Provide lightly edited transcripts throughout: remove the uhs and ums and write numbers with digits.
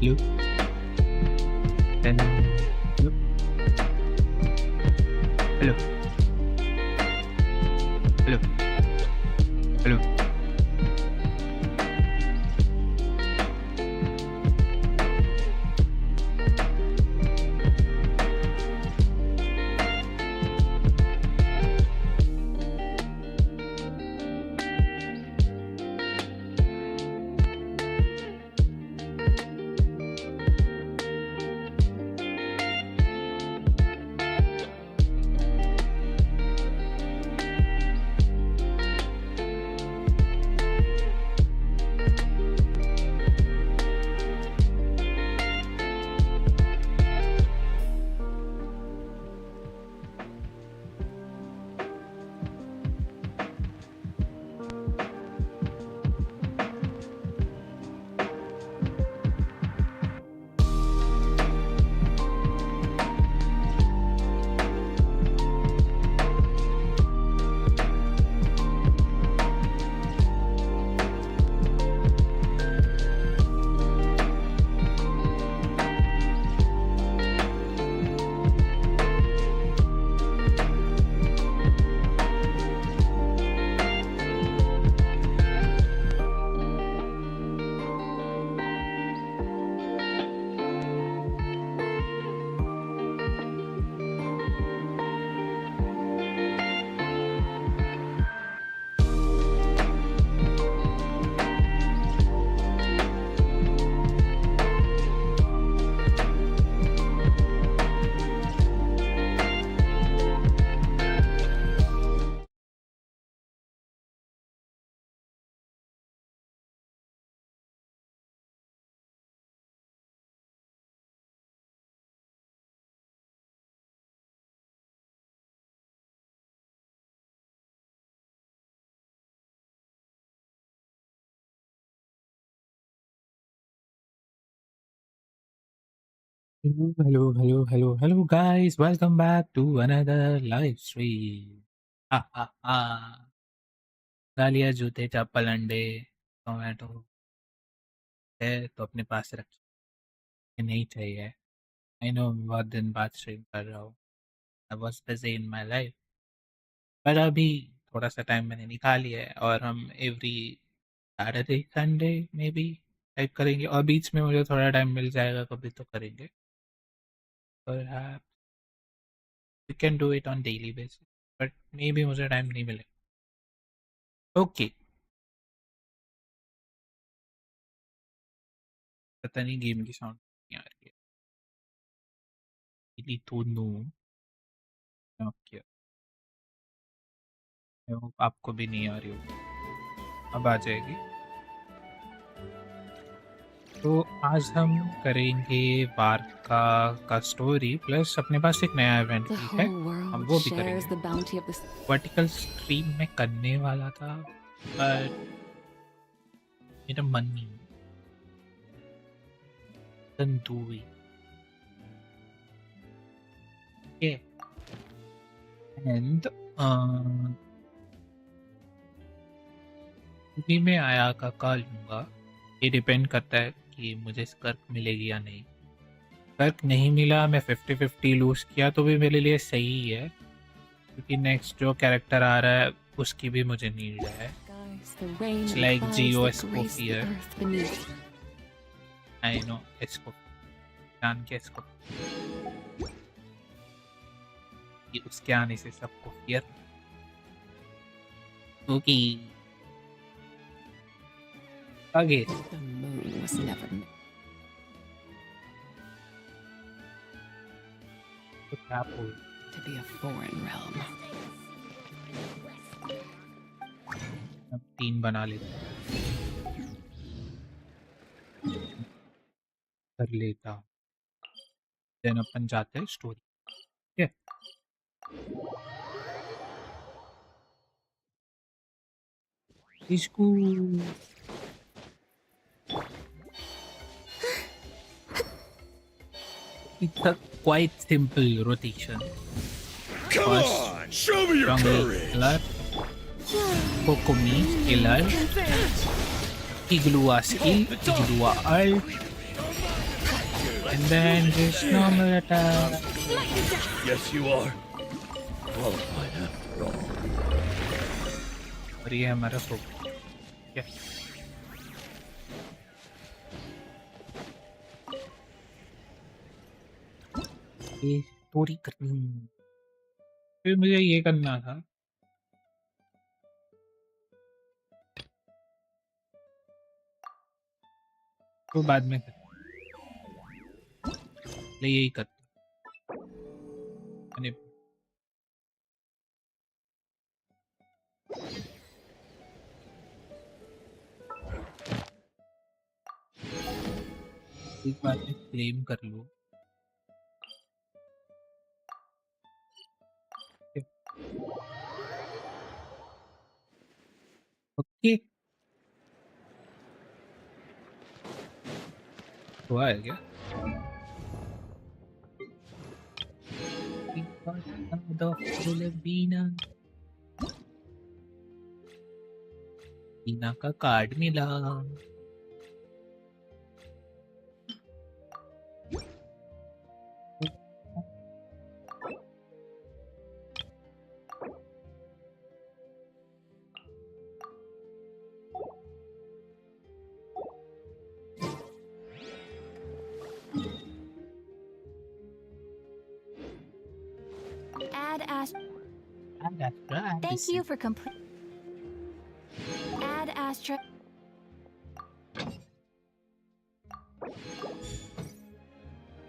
Hello. Hello. Hello. Hello. Hello. Hello, guys. Welcome back to another live stream. Ha ha ha. गालियाँ, जूते, चप्पल, अंडे, tomato है तो अपने पास रखिए, नहीं चाहिए। आई नो बहुत दिन बाद स्ट्रीम कर रहा हूँ। I was busy in my life, पर अभी थोड़ा सा टाइम मैंने निकाल लिया है और हम एवरी सैटरडे संडे में भी टाइप करेंगे और बीच में मुझे थोड़ा टाइम मिल जाएगा कभी तो करेंगे। पर you can do it on daily basis, but maybe मुझे टाइम नहीं मिलेगा। ओके, पता नहीं गेम की साउंड नहीं आ रही है। तो नो ओके, आपको भी नहीं आ रही होगी, अब आ जाएगी। तो आज हम करेंगे वार्का का स्टोरी प्लस अपने पास एक नया इवेंट भी है, हम वो भी करेंगे। वर्टिकल स्ट्रीम में करने वाला था पर मेरा मन नहीं तंदूरी एंड मैं आया का लूँगा। ये डिपेंड करता है कि मुझे स्कर्क मिलेगी या नहीं। स्कर्क नहीं मिला, मैं 50-50 लूज़ किया तो भी मेरे लिए सही है, क्योंकि नेक्स्ट जो कैरेक्टर आ रहा है उसकी भी मुझे नीड है। It's like GSKILL, I know इसको जान के इसको कि उसके आने से सबको फियर, क्योंकि आगे तो क्या बोल अब 3 बना लेते कर लेता हूँ, देन अपन जाते हैं स्टोरी। ठीक है, इसको it's a quite simple rotation. Come on, show me your courage. Killer, Kokomi, killer, Iglua skill, Iglua ult, and then just normal attack. Yes, you are. Qualified after all. और ये हमारा focus क्या ये story करनी फिर मुझे ये करना था तो बाद में कर ले यही करता मैंने एक बार में क्लेम कर लो ओके हुआ है क्या बीना का कार्ड मिला Thank you for complete. Add astra.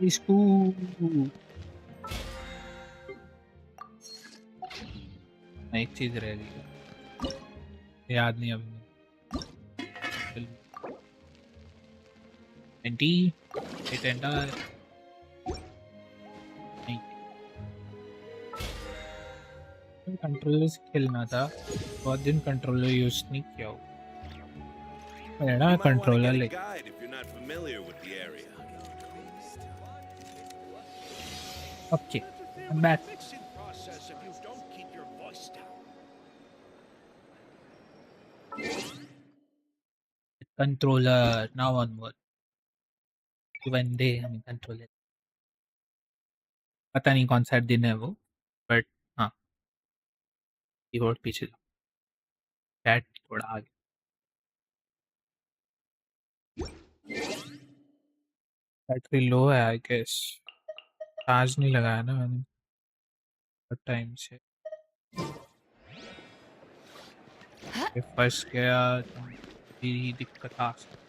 इसको एक चीज रह गई याद नहीं अभी एंटी एंटर कंट्रोलर से खेलना था बहुत दिन कंट्रोलर यूज नहीं किया हो मेरा कंट्रोलर ले okay I'm back controller now onward one day हमें कंट्रोलर पता नहीं कौन सा दिन है वो बट हाँ कीबोर्ड पीछे चैट थोड़ा आगे बैटरी लो है आई गेस चार्ज नहीं लगाया ना मैंने बहुत टाइम से फंस गया तो मेरी दिक्कत आ सकती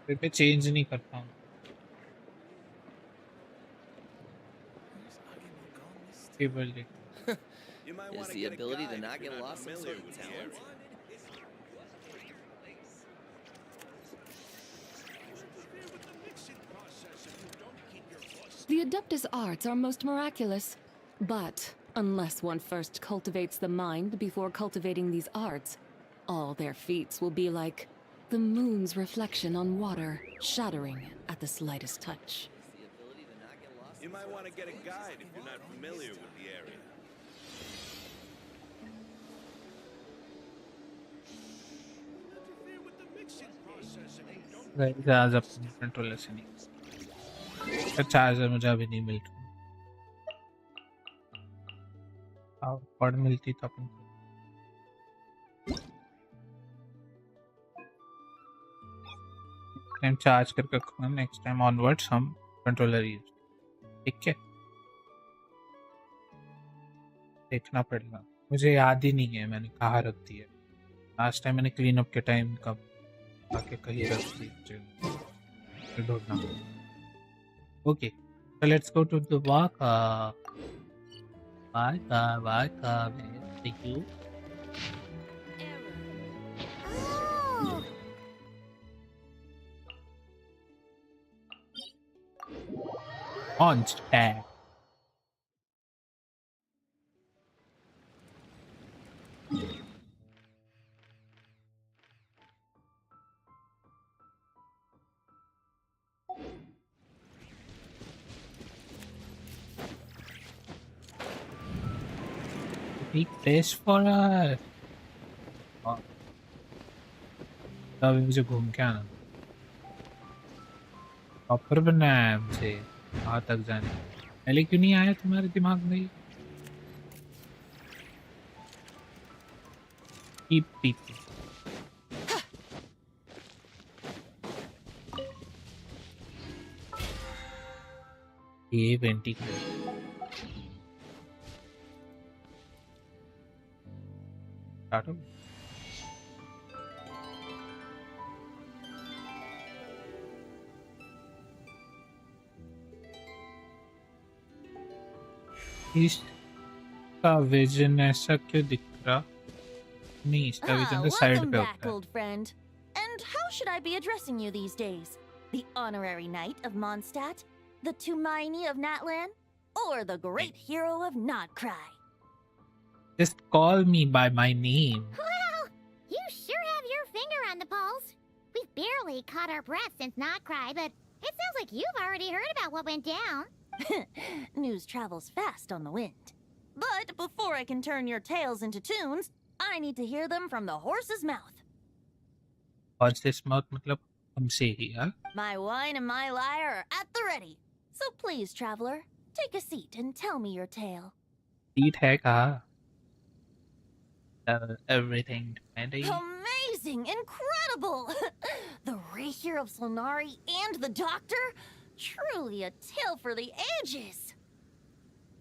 फिर मैं चेंज नहीं करता हूँ केबल देख Is the ability to not get lost some sort of talent? The Adeptus arts are most miraculous, but unless one first cultivates the mind before cultivating these arts, all their feats will be like the moon's reflection on water, shattering at the slightest touch. You might want to get a guide if you're not familiar with the area. आज अपने controller से नहीं charger मुझे अभी नहीं मिल रहा पढ़ मिलती तो अपन टाइम चार्ज करके रखूंगा नेक्स्ट टाइम ऑनवर्ड्स हम कंट्रोलर यूज ठीक है देखना पड़ेगा मुझे याद ही नहीं है मैंने कहाँ रख दिया लास्ट टाइम मैंने क्लीन अप के टाइम कब आके कहीं रख दी मुझे ढूंढना okay so let's go to the waka thank you on stack big place for us अभी मुझे घूम के आना प्रॉपर बनना है मुझे वहां तक जाने। पहले क्यों नहीं आया तुम्हारे दिमाग में ये? पीप ये वेंटी काटो। इसका विजन ऐसा क्यों दिख रहा? नहीं, इसका विजन तो साइड welcome पे back, होता है। old friend. And how should I be addressing you these days? The honorary knight of Mondstadt? The Tumaini of Natlan? Or the great hero of Nodcry? Just call me by my name. Well, you sure have your finger on the pulse. We've barely caught our breath since Nodcry, but it sounds like you've already heard about what went down. News travels fast on the wind. But before I can turn your tales into tunes, I need to hear them from the horse's mouth. Horse's mouth मतलब हमसे ही हाँ? My wine and my lyre are at the ready. So please, traveler, take a seat and tell me your tale. Seat है कहाँ? Everything ready. Amazing! Incredible! The REDGEAR of Solnari and the Doctor? Truly a tale for the ages!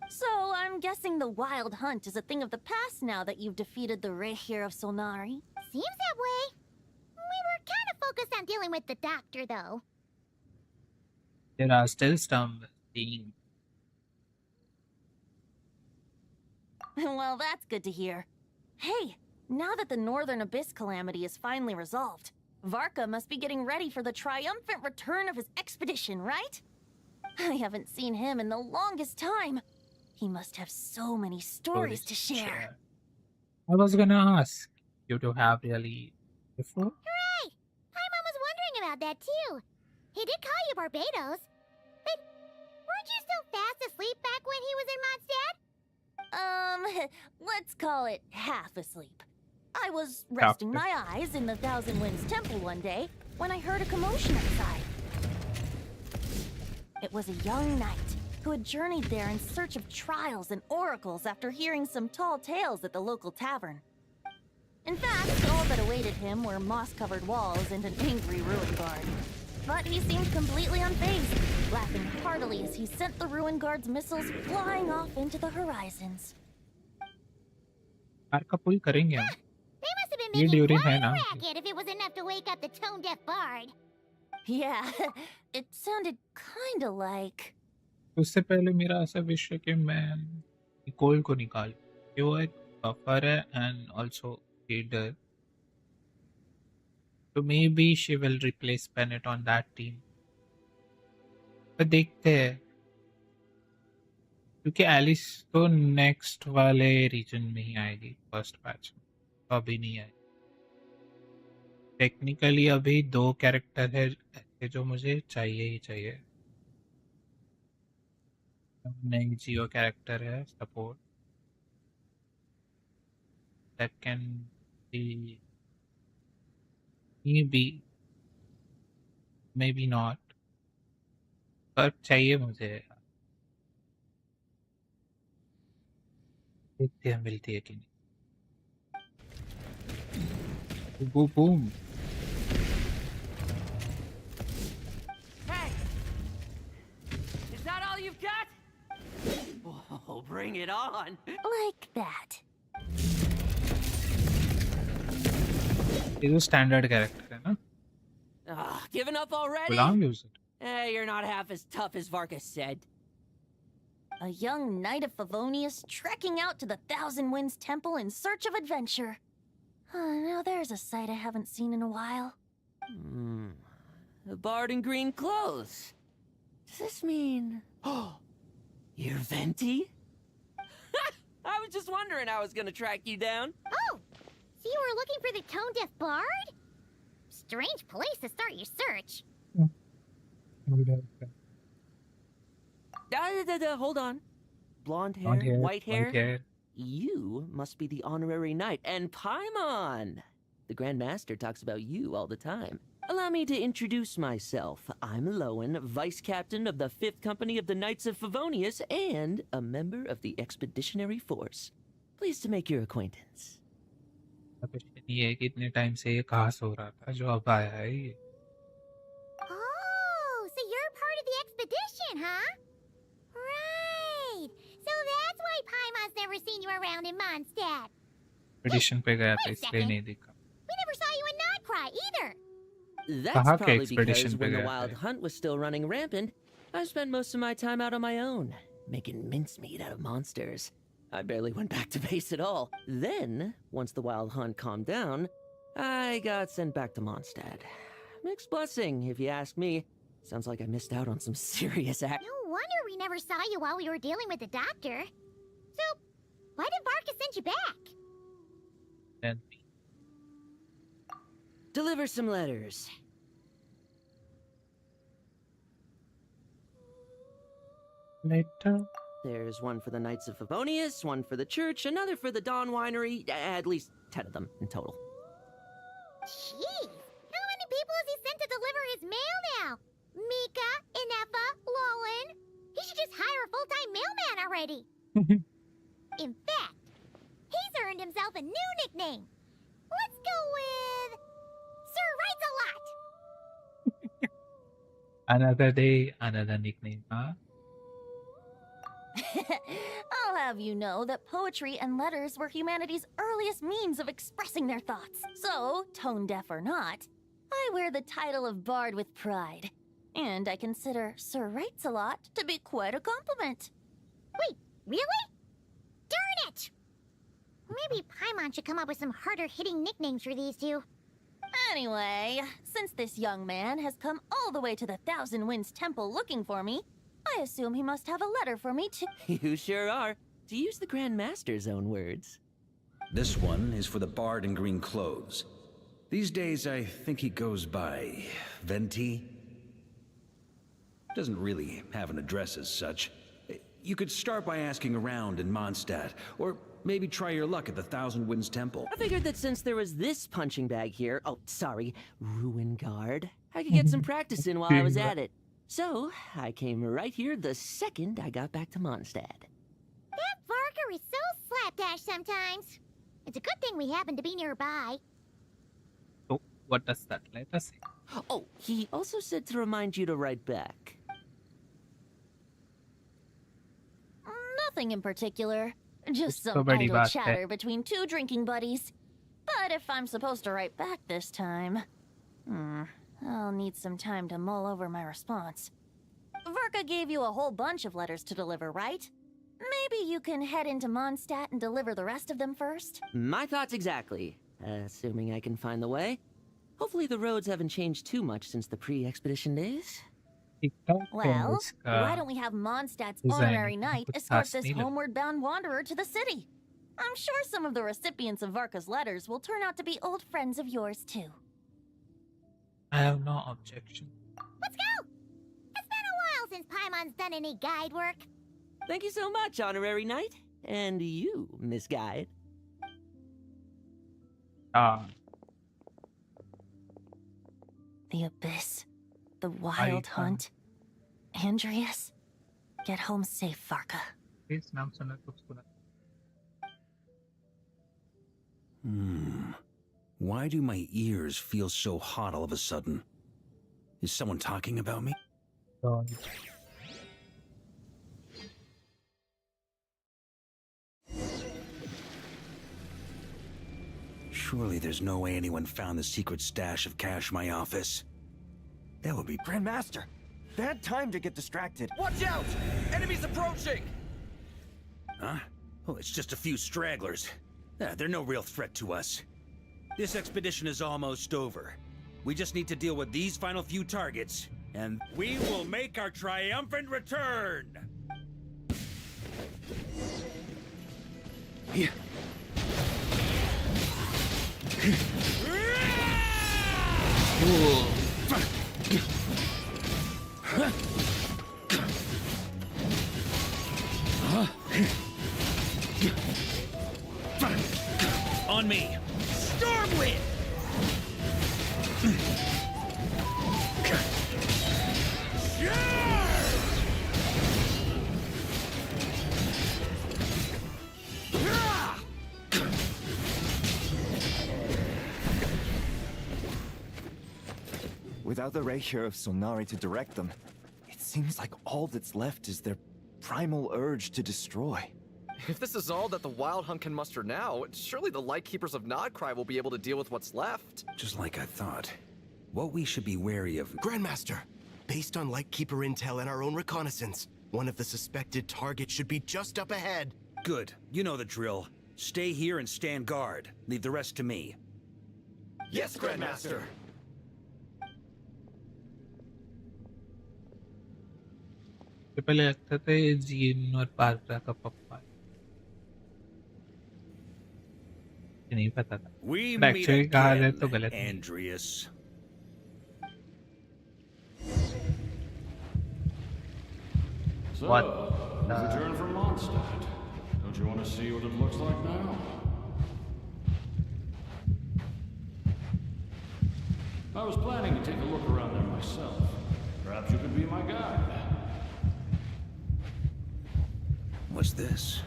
So, I'm guessing the wild hunt is a thing of the past now that you've defeated the REDGEAR of Solnari? Seems that way. We were kind of focused on dealing with the Doctor, though. There are still some things. Well, that's good to hear. Hey, now that the Northern Abyss calamity is finally resolved, Varka must be getting ready for the triumphant return of his expedition, right? I haven't seen him in the longest time. He must have so many stories to share. I was gonna ask you to have really before. Hooray! My mom was wondering about that, too. He did call you Barbados. But weren't you still fast asleep back when he was in Mondstadt? Let's call it half asleep. I was resting my eyes in the Thousand Winds Temple one day when I heard a commotion outside. It was a young knight who had journeyed there in search of trials and oracles after hearing some tall tales at the local tavern. In fact, all that awaited him were moss-covered walls and an angry ruin guard. But he seemed completely unfazed, laughing heartily as he sent the ruin guard's missiles flying off into the horizons. Car का पुल करेंगे हम। They must have been ये making during quite है a ना? racket if it was enough to wake up the tone-deaf bard. Yeah, it sounded kinda like... उससे पहले मेरा ऐसा विश है कि मैं निकोल को निकाल। वो एक बफर है and also leader. So maybe she will replace Bennett on that team. पर देखते हैं क्योंकि एलिस तो नेक्स्ट वाले रीजन में ही आएगी फर्स्ट पैच में, तो अभी नहीं आएगी। टेक्निकली अभी 2 कैरेक्टर है ऐसे जो मुझे चाहिए ही चाहिए। नई जियो कैरेक्टर है support, that can be may be not, पर चाहिए मुझे। देखते हैं मिलती है कि नहीं। Boom. Hey! Is that all you've got? Whoa, bring it on! like that. ये जो स्टैंडर्ड कैरेक्टर है ना, Giving up already? Ghulam use it. Hey, you're not half as tough as Varka said. A young knight of Favonius trekking out to the Thousand Winds Temple in search of adventure. Now there's a sight I haven't seen in a while. A bard in green clothes. Does this mean... Oh, you're Venti? I was just wondering how I was gonna track you down. Oh, so you were looking for the tone-deaf bard? Strange place to start your search. Hold on. Blonde hair, Blonde hair, white hair. white hair. You must be the honorary knight. And Paimon! The Grand Master talks about you all the time. Allow me to introduce myself. I'm Lowen, Vice Captain of the 5th Company of the Knights of Favonius and a member of the Expeditionary Force. Pleased to make your acquaintance. Question ये है कि इतने time से ये कहाँ सो रहा था जो अब आया है ये. Oh, so you're part of the expedition, huh? Right. So that's why Paimon's never seen you around in Mondstadt. Expedition पे गया था wait a इसलिए second. नहीं देखा. We never saw you in Nodcry either. That's Kaha ke probably expedition because pe when the gaya Wild tha? Hunt was still running rampant, I spent most of my time out on my own, making mincemeat out of monsters. I barely went back to base at all. Then, once the Wild Hunt calmed down, I got sent back to Mondstadt. Mixed blessing, if you ask me. Sounds like I missed out on some serious act. No wonder we never saw you while we were dealing with the doctor. So, why did Varka send you back? Then Deliver some letters. later. There's one for the Knights of Favonius, one for the church, another for the Dawn Winery, at least 10 of them in total. Jeez, how many people has he sent to deliver his mail now? Mika, Inefa, Lowen. He should just hire a full-time mailman already. In fact, he's earned himself a new nickname. Let's go with Sir Writes a Lot. Another day, another nickname, huh? I'll have you know that poetry and letters were humanity's earliest means of expressing their thoughts. So, tone deaf or not, I wear the title of Bard with pride. And I consider Sir Writes a Lot to be quite a compliment. Wait, really? Darn it! Maybe Paimon should come up with some harder-hitting nicknames for these two. Anyway, since this young man has come all the way to the Thousand Winds Temple looking for me, I assume he must have a letter for me too. You sure are. To use the Grand Master's own words. This one is for the bard in green clothes. These days, I think he goes by Venti. Doesn't really have an address as such. You could start by asking around in Mondstadt, or maybe try your luck at the Thousand Winds Temple. I figured that since there was this punching bag here, oh, sorry, Ruin Guard, I could get some practice in while I was at it. So, I came right here the second I got back to Mondstadt. That Varka is so slapdash sometimes. It's a good thing we happen to be nearby. So, what does that letter say? Oh, he also said to remind you to write back. Nothing in particular. Just So some badi idle baat hai. chatter between two drinking buddies. But if I'm supposed to write back this time... I'll need some time to mull over my response. Varka gave you a whole bunch of letters to deliver, right? Maybe you can head into Mondstadt and deliver the rest of them first? My thoughts exactly. Assuming I can find the way. Hopefully the roads haven't changed too much since the pre-expedition days. Well, why don't we have Mondstadt's design honorary knight कुछ escort खास this नहीं लगा. homeward-bound wanderer to the city? I'm sure some of the recipients of Varka's letters will turn out to be old friends of yours, too. I have no objection. Let's go! It's been a while since Paimon's done any guide work. Thank you so much, Honorary Knight. And you, Miss Guide. The Abyss. The Wild Hunt. Andreas. Get home safe, Varka. Please, नाम सुना कुछ सुना. Why do my ears feel so hot all of a sudden? Is someone talking about me? So, Surely there's no way anyone found the secret stash of cash in my office. That would be... Grandmaster, bad time to get distracted. Watch out! Enemies approaching! Huh? Oh, it's just a few stragglers. They're no real threat to us. This expedition is almost over. We just need to deal with these final few targets, and we will make our triumphant return! On me! Stormwind! Without the REDGEAR of Sonari to direct them, it seems like all that's left is their primal urge to destroy. If this is all that the Wild Hunt can muster now, surely the Lightkeepers of Nodcry will be able to deal with what's left. Just like I thought. What we should be wary of... Grandmaster, based on Lightkeeper intel and our own reconnaissance, one of the suspected targets should be just up ahead. Good. You know the drill. Stay here and stand guard. Leave the rest to me. Yes, Grandmaster! पहले लगता था ये gene और पार्करा का पप्पा नहीं पता था We But meet actually कहा जाए again, तो गलत नहीं। Andreas. So, What? you've returned from Mondstadt. Don't you want to see what it looks like now? I was planning to take a look around there myself. Perhaps you could be my guide. What's this?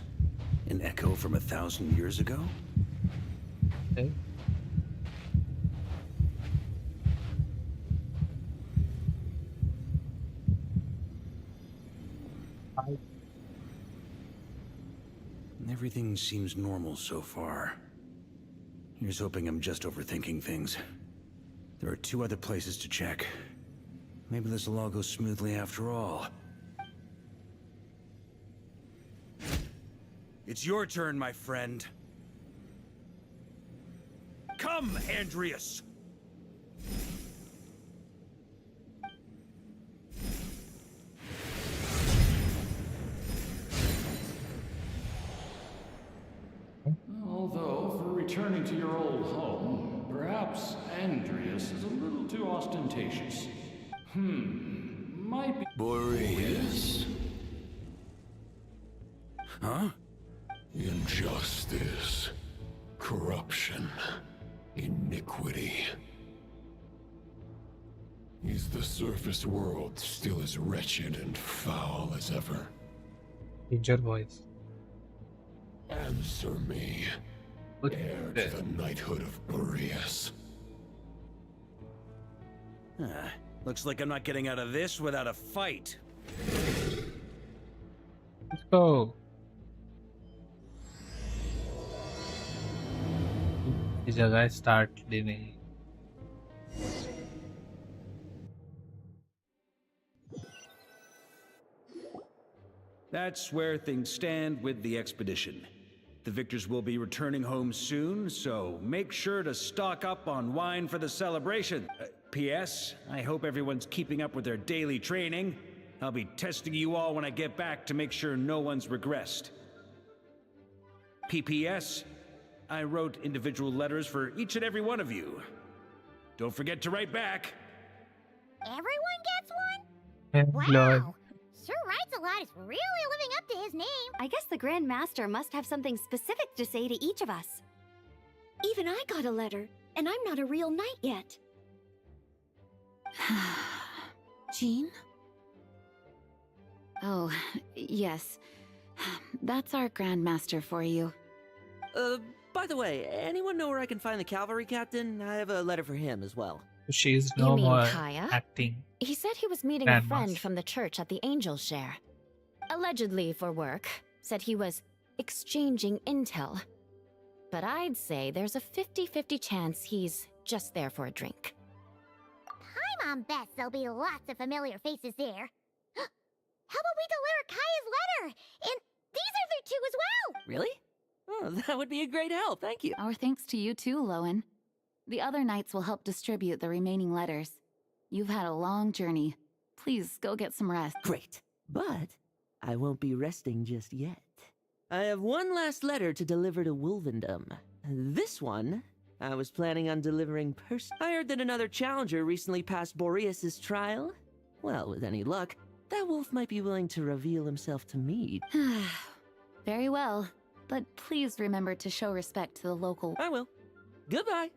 An echo from 1,000 years ago? Okay. Everything seems normal so far. Here's hoping I'm just overthinking things. There are 2 other places to check. Maybe this will all go smoothly after all. It's your turn, my friend. Come, Andreas! Although, for returning to your old home, perhaps Andreas is a little too ostentatious. Might be... Boreas. Huh? Injustice. Corruption. Iniquity. Is the surface world still as wretched and foul as ever? Danger voice. Answer me. Heir to the knighthood of Boreas. Looks like I'm not getting out of this without a fight. Let's go. इस जगह start living. That's where things stand with the expedition. The victors will be returning home soon, so make sure to stock up on wine for the celebration. P.S. I hope everyone's keeping up with their daily training. I'll be testing you all when I get back to make sure no one's regressed. P.P.S. I wrote individual letters for each and every one of you. Don't forget to write back. Everyone gets one? And Lord. Wow! Sir Writes-A-Lot is really living up to his name. I guess the Grand Master must have something specific to say to each of us. Even I got a letter, and I'm not a real knight yet. Jean? Oh, yes. That's our Grand Master for you. By the way, anyone know where I can find the cavalry captain? I have a letter for him as well. She's You no mean more Kaya? acting. He said he was meeting a Grandmas. friend from the church at the Angel Share. Allegedly for work. Said he was exchanging intel. But I'd say there's a 50-50 chance he's just there for a drink. I'm on bets there'll be lots of familiar faces there. How about we deliver Kaya's letter? And these are their 2 as well! Really? Oh, that would be a great help, thank you. Our thanks to you too, Lowen. The other knights will help distribute the remaining letters. You've had a long journey. Please go get some rest. Great. But I won't be resting just yet. I have one last letter to deliver to Wolvendom. This one, I was planning on delivering I heard that another challenger recently passed Boreas' trial. Well, with any luck, that wolf might be willing to reveal himself to me. Very well. But please remember to show respect to the local... I will. Goodbye.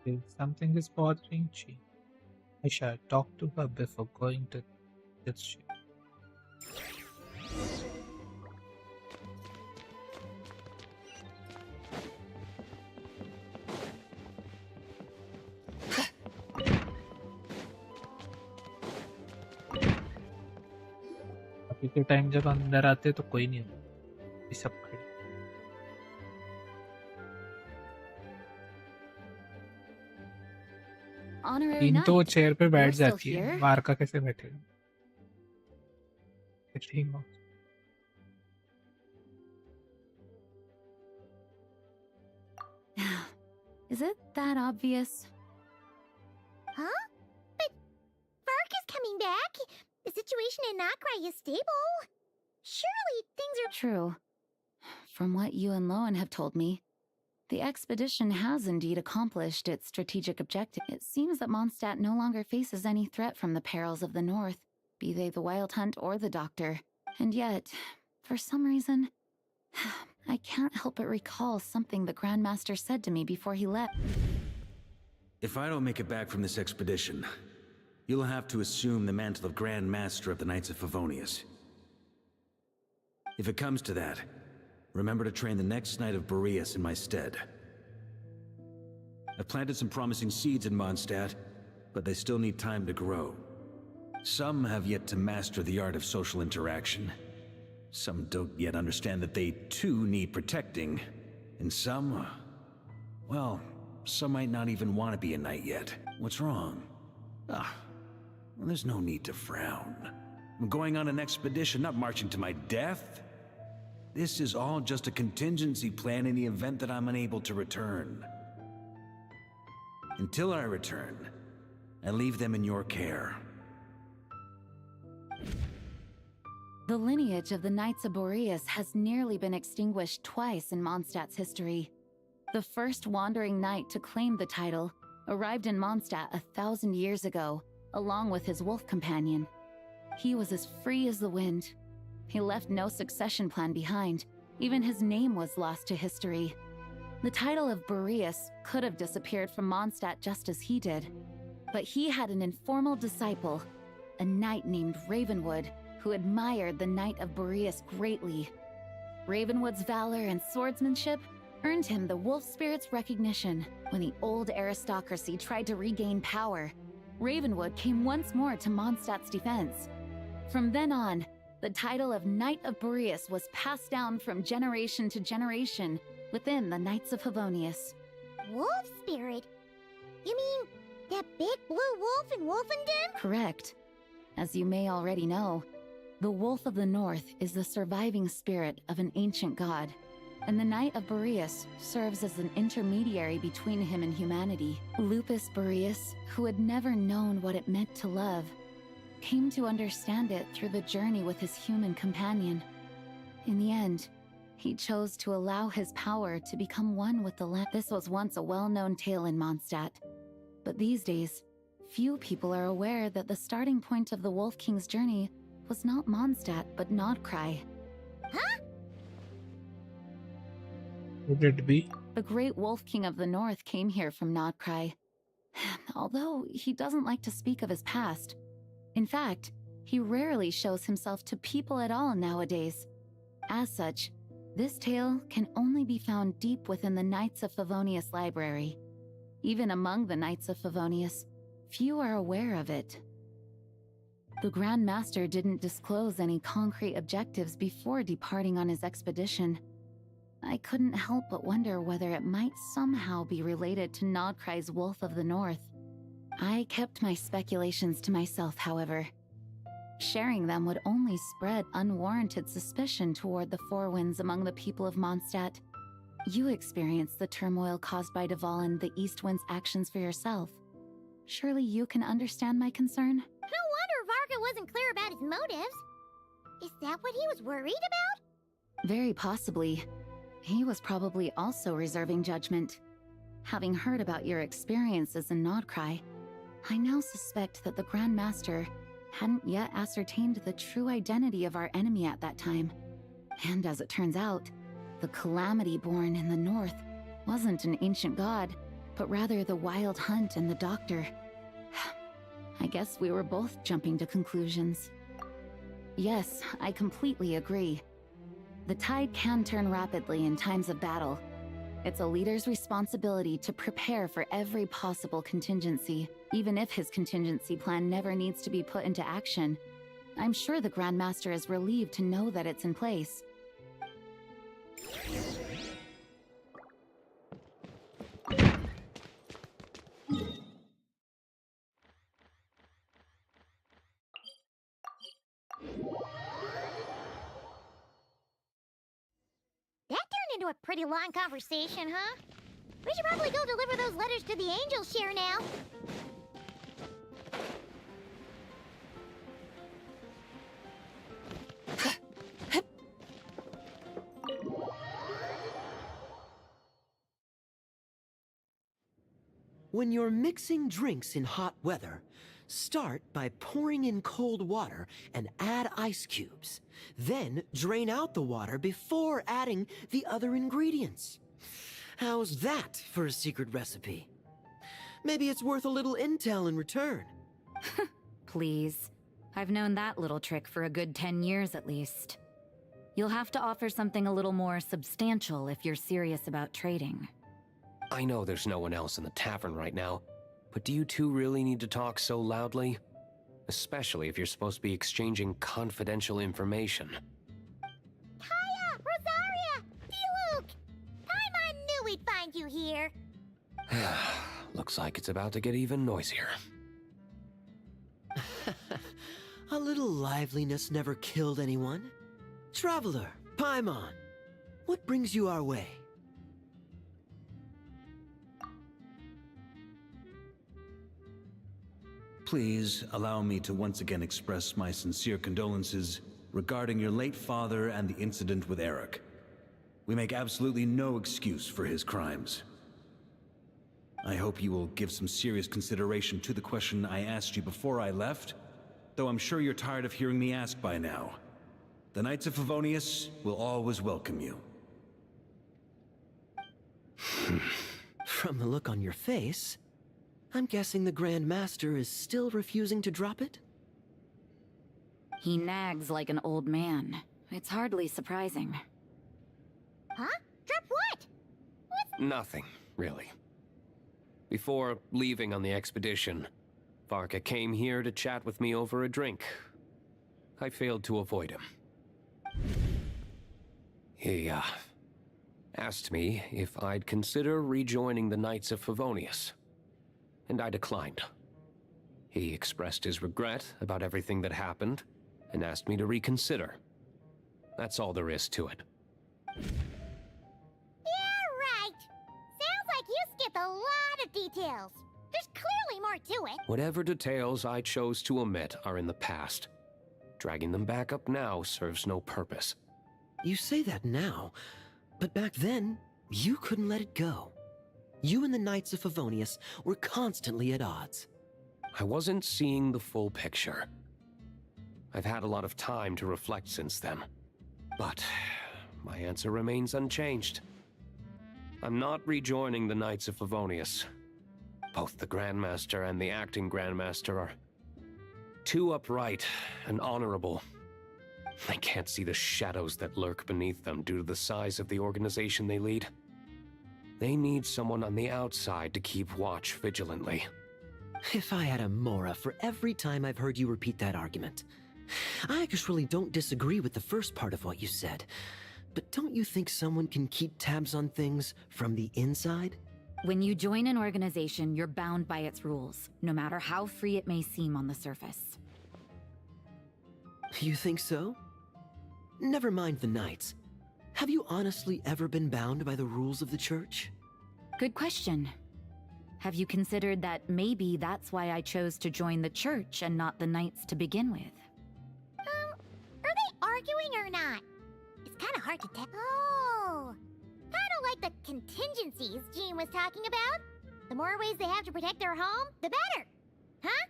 If something is bothering Chi, I shall talk to her before going to this ship. के time जब अंदर आते तो कोई नहीं होता, ये सब खड़े। Honorary तीन तो वो knight. चेयर पे बैठ You're still जाती है, here? वारका कैसे बैठेगा? ठीक हो। Is it that obvious? Huh? But Vark is coming back. The situation in Nakrai is stable. Surely things are True. From what you and Lowen have told me, the expedition has indeed accomplished its strategic objective. It seems that Mondstadt no longer faces any threat from the perils of the North, be they the Wild Hunt or the Doctor. And yet, for some reason, I can't help but recall something the Grandmaster said to me before he left. If I don't make it back from this expedition, you'll have to assume the mantle of Grand Master of the Knights of Favonius. If it comes to that, remember to train the next Knight of Boreas in my stead. I've planted some promising seeds in Mondstadt, but they still need time to grow. Some have yet to master the art of social interaction. Some don't yet understand that they too need protecting. And some, well, some might not even want to be a knight yet. What's wrong? Well, there's no need to frown. I'm going on an expedition, not marching to my death. This is all just a contingency plan in the event that I'm unable to return. Until I return, I leave them in your care. The lineage of the Knights of Boreas has nearly been extinguished twice in Mondstadt's history. The first wandering knight to claim the title arrived in Mondstadt 1,000 years ago, along with his wolf companion. He was as free as the wind. He left no succession plan behind. Even his name was lost to history. The title of Boreas could have disappeared from Mondstadt just as he did. But he had an informal disciple, a knight named Ravenwood, who admired the Knight of Boreas greatly. Ravenwood's valor and swordsmanship earned him the Wolf Spirit's recognition. When the old aristocracy tried to regain power, Ravenwood came once more to Mondstadt's defense. From then on, the title of Knight of Boreas was passed down from generation to generation within the Knights of Favonius. Wolf Spirit? You mean that big blue wolf in Wolfenden? Correct. As you may already know, the Wolf of the North is the surviving spirit of an ancient god, and the Knight of Boreas serves as an intermediary between him and humanity. Lupus Boreas, who had never known what it meant to love, came to understand it through the journey with his human companion. In the end, he chose to allow his power to become one with the land. This was once a well-known tale in Mondstadt, but these days, few people are aware that the starting point of the Wolf King's journey was not Mondstadt, but Nodcry. Huh? Would it be? The great Wolf King of the North came here from Nodcry. Although he doesn't like to speak of his past. In fact, he rarely shows himself to people at all nowadays. As such, this tale can only be found deep within the Knights of Favonius library. Even among the Knights of Favonius, few are aware of it. The Grand Master didn't disclose any concrete objectives before departing on his expedition. I couldn't help but wonder whether it might somehow be related to Nodcry's Wolf of the North. I kept my speculations to myself, however. Sharing them would only spread unwarranted suspicion toward the Four Winds among the people of Mondstadt. You experienced the turmoil caused by Duval and the East Wind's actions for yourself. Surely you can understand my concern? No wonder Varka wasn't clear about his motives. Is that what he was worried about? Very possibly. He was probably also reserving judgment. Having heard about your experiences in Nodcry, I now suspect that the Grand Master hadn't yet ascertained the true identity of our enemy at that time. And as it turns out, the Calamity born in the North wasn't an ancient god, but rather the Wild Hunt and the Doctor. I guess we were both jumping to conclusions. Yes, I completely agree. The tide can turn rapidly in times of battle. It's a leader's responsibility to prepare for every possible contingency, even if his contingency plan never needs to be put into action. I'm sure the Grandmaster is relieved to know that it's in place. That turned into a pretty long conversation, huh? We should probably go deliver those letters to the Angel Share now. When you're mixing drinks in hot weather, start by pouring in cold water and add ice cubes. Then drain out the water before adding the other ingredients. How's that for a secret recipe? Maybe it's worth a little intel in return. Please. I've known that little trick for a good 10 years at least. You'll have to offer something a little more substantial if you're serious about trading. I know there's no one else in the tavern right now, but do you two really need to talk so loudly? Especially if you're supposed to be exchanging confidential information. Hiya! Rosaria! D-Luke! Paimon knew we'd find you here. Looks like it's about to get even noisier. A little liveliness never killed anyone. Traveler, Paimon, what brings you our way? Please allow me to once again express my sincere condolences regarding your late father and the incident with Eric. We make absolutely no excuse for his crimes. I hope you will give some serious consideration to the question I asked you before I left, though I'm sure you're tired of hearing me ask by now. The Knights of Favonius will always welcome you. From the look on your face, I'm guessing the Grand Master is still refusing to drop it? He nags like an old man. It's hardly surprising. Huh? Drop what? Nothing, really. Before leaving on the expedition, Varka came here to chat with me over a drink. I failed to avoid him. He, asked me if I'd consider rejoining the Knights of Favonius, and I declined. He expressed his regret about everything that happened, and asked me to reconsider. That's all there is to it. Yeah, right. Sounds like you skipped a lot of details. There's clearly more to it. Whatever details I chose to omit are in the past. Dragging them back up now serves no purpose. You say that now, but back then, you couldn't let it go. You and the Knights of Favonius were constantly at odds. I wasn't seeing the full picture. I've had a lot of time to reflect since then. But my answer remains unchanged. I'm not rejoining the Knights of Favonius. Both the Grandmaster and the acting Grandmaster are too upright and honorable. I can't see the shadows that lurk beneath them due to the size of the organization they lead. They need someone on the outside to keep watch vigilantly. If I had a Mora for every time I've heard you repeat that argument. I actually don't disagree with the first part of what you said, but don't you think someone can keep tabs on things from the inside? When you join an organization, you're bound by its rules, no matter how free it may seem on the surface. You think so? Never mind the Knights. Have you honestly ever been bound by the rules of the Church? Good question. Have you considered that maybe that's why I chose to join the Church and not the Knights to begin with? Are they arguing or not? It's kind of hard to tell. Oh, kind of like the contingencies Jean was talking about. The more ways they have to protect their home, the better. Huh?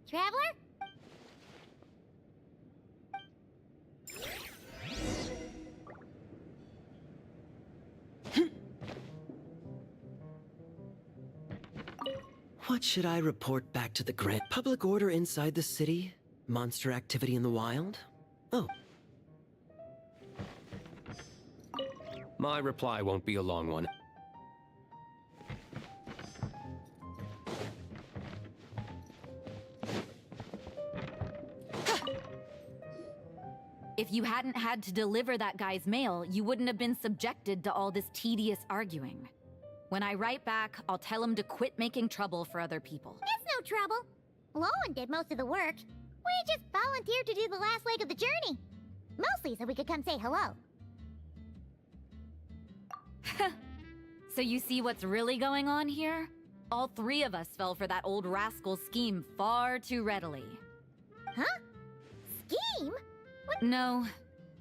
Traveler? What should I report back to the Grand? Public order inside the city? Monster activity in the wild? Oh. My reply won't be a long one. If you hadn't had to deliver that guy's mail, you wouldn't have been subjected to all this tedious arguing. When I write back, I'll tell him to quit making trouble for other people. It's no trouble. Lowen did most of the work. We just volunteered to do the last leg of the journey. Mostly so we could come say hello. So you see what's really going on here? All three of us fell for that old rascal's scheme far too readily. Huh? Scheme? What? No.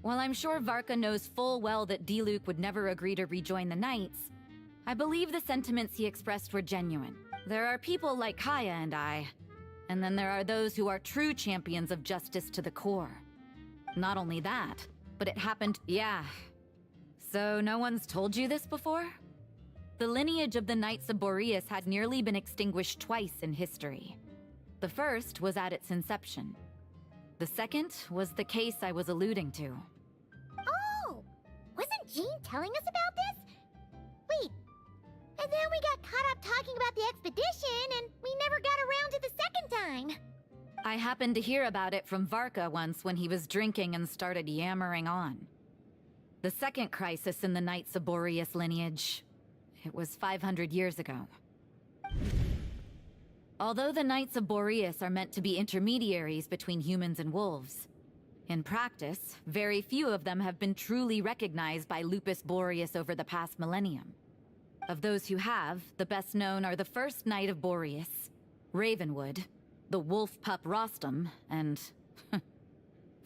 While I'm sure Varka knows full well that Diluc would never agree to rejoin the Knights, I believe the sentiments he expressed were genuine. There are people like Kaya and I, and then there are those who are true champions of justice to the core. Not only that, but it happened— yeah. So no one's told you this before? The lineage of the Knights of Boreas had nearly been extinguished twice in history. The first was at its inception. The second was the case I was alluding to. Oh! Wasn't Jean telling us about this? Wait. And then we got caught up talking about the expedition, and we never got around to the second time. I happened to hear about it from Varka once when he was drinking and started yammering on. The second crisis in the Knights of Boreas lineage. It was 500 years ago. Although the Knights of Boreas are meant to be intermediaries between humans and wolves, in practice, very few of them have been truly recognized by Lupus Boreas over the past millennium. Of those who have, the best known are the first Knight of Boreas, Ravenwood, the wolf pup Rostam, and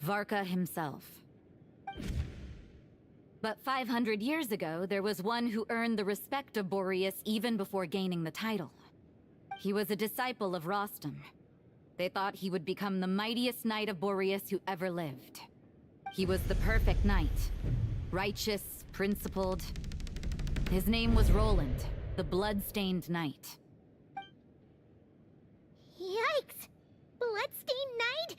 Varka himself. But 500 years ago, there was one who earned the respect of Boreas even before gaining the title. He was a disciple of Rostam. They thought he would become the mightiest Knight of Boreas who ever lived. He was the perfect knight. Righteous, principled. His name was Roland, the blood-stained knight. Yikes! Bloodstained Knight?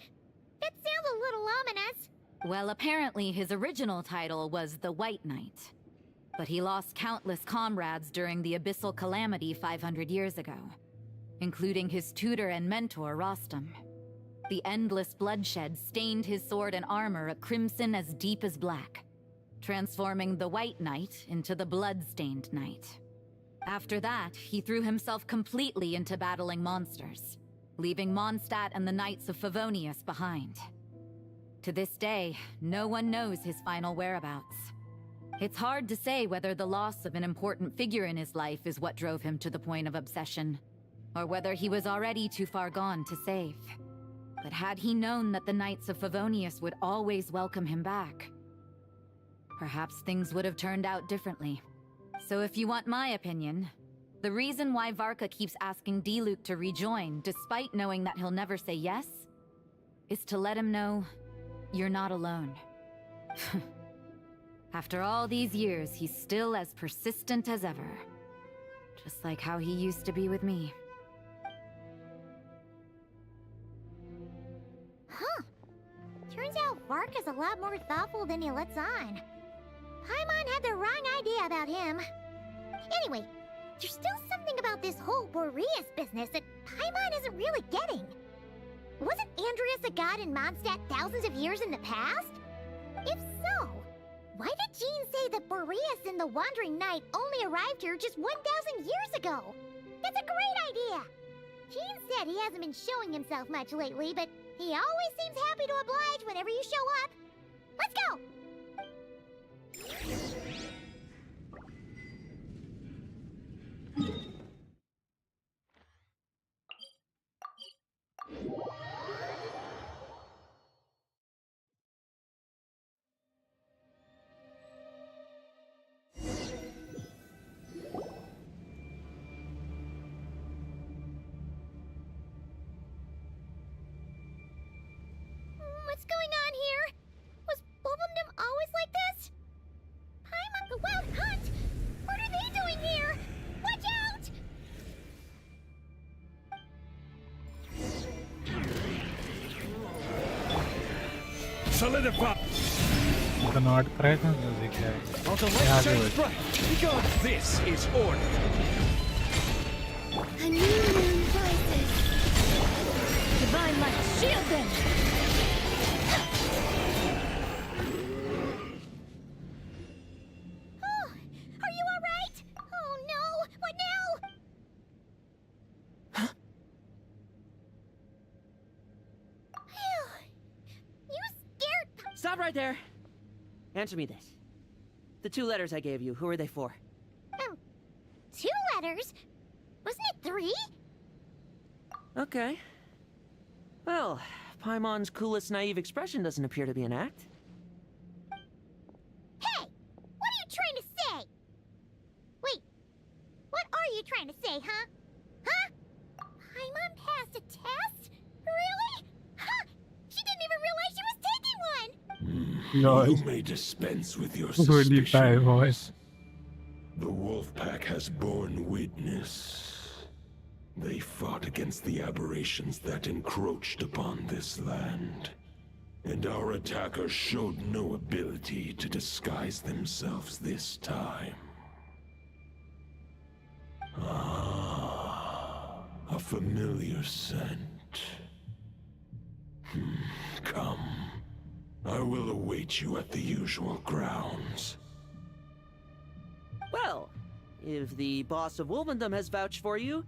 That sounds a little ominous. Well, apparently his original title was the White Knight. But he lost countless comrades during the Abyssal Calamity 500 years ago, including his tutor and mentor, Rostam. The endless bloodshed stained his sword and armor a crimson as deep as black, transforming the White Knight into the Blood-Stained Knight. After that, he threw himself completely into battling monsters, leaving Mondstadt and the Knights of Favonius behind. To this day, no one knows his final whereabouts. It's hard to say whether the loss of an important figure in his life is what drove him to the point of obsession, or whether he was already too far gone to save. But had he known that the Knights of Favonius would always welcome him back, perhaps things would have turned out differently. So if you want my opinion, the reason why Varka keeps asking Diluc to rejoin, despite knowing that he'll never say yes, is to let him know you're not alone. After all these years, he's still as persistent as ever. Just like how he used to be with me. Huh. Turns out Varka's a lot more thoughtful than he lets on. Paimon had the wrong idea about him. Anyway, there's still something about this whole Boreas business that Paimon isn't really getting. Wasn't Andreas a god in Mondstadt thousands of years in the past? If so, why did Jean say that Boreas and the Wandering Knight only arrived here just 1,000 years ago? That's a great idea! Jean said he hasn't been showing himself much lately, but he always seems happy to oblige whenever you show up. Let's go! What's going on here? Was Bulbumdum always like this? Paimon the Wild Hunt? What are they doing here? Watch out! Solidify! The not correct music है. On the Yeah, left do side it. front, because this is order. A new moon rises. Divine light, shield them! Stop right there. Answer me this. The 2 letters I gave you, who are they for? 2 letters? Wasn't it 3? Okay. Well, Paimon's coolest naive expression doesn't appear to be an act. Hey! What are you trying to say? Wait, what are you trying to say, huh? Huh? Paimon passed a test? Really? Huh! She didn't even realize she was taking one! No. You may dispense with your suspicions. The wolf pack has borne witness. They fought against the aberrations that encroached upon this land. And our attackers showed no ability to disguise themselves this time. Ah, a familiar scent. Come. I will await you at the usual grounds. Well, if the boss of Wolvendom has vouched for you,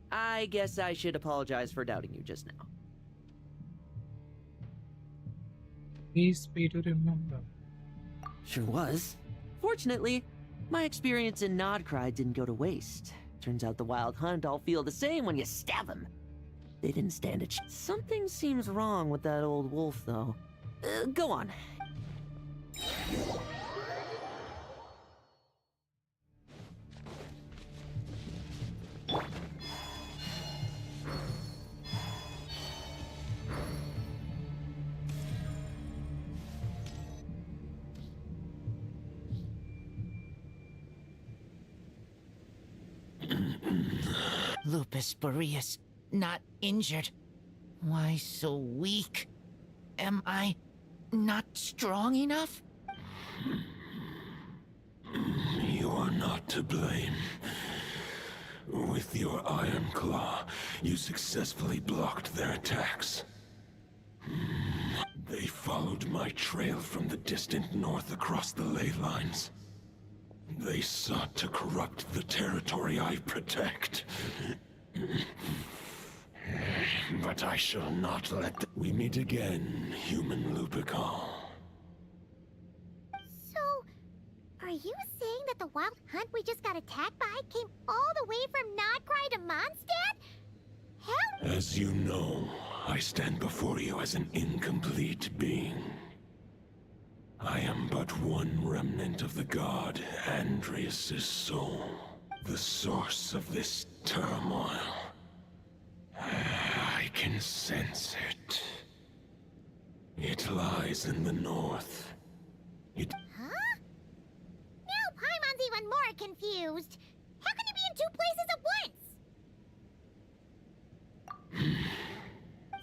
I guess I should apologize for doubting you just now. Please be to remember. Sure was. Fortunately, my experience in Nodcry didn't go to waste. Turns out the Wild Hunt all feel the same when you stab them. They didn't stand a chance. Something seems wrong with that old wolf, though. Go on. Lupus Boreas, not injured. Why so weak? Am I not strong enough? You are not to blame. With your Iron Claw, you successfully blocked their attacks. They followed my trail from the distant north across the ley lines. They sought to corrupt the territory I protect. But I shall not let them. We meet again, human Lupical. So, are you saying that the Wild Hunt we just got attacked by came all the way from Nodcry to Mondstadt? How? As you know, I stand before you as an incomplete being. I am but one remnant of the god Andreas' soul, the source of this turmoil. I can sense it. It lies in the north. It... Huh? Now Paimon's even more confused. How can he be in 2 places at once?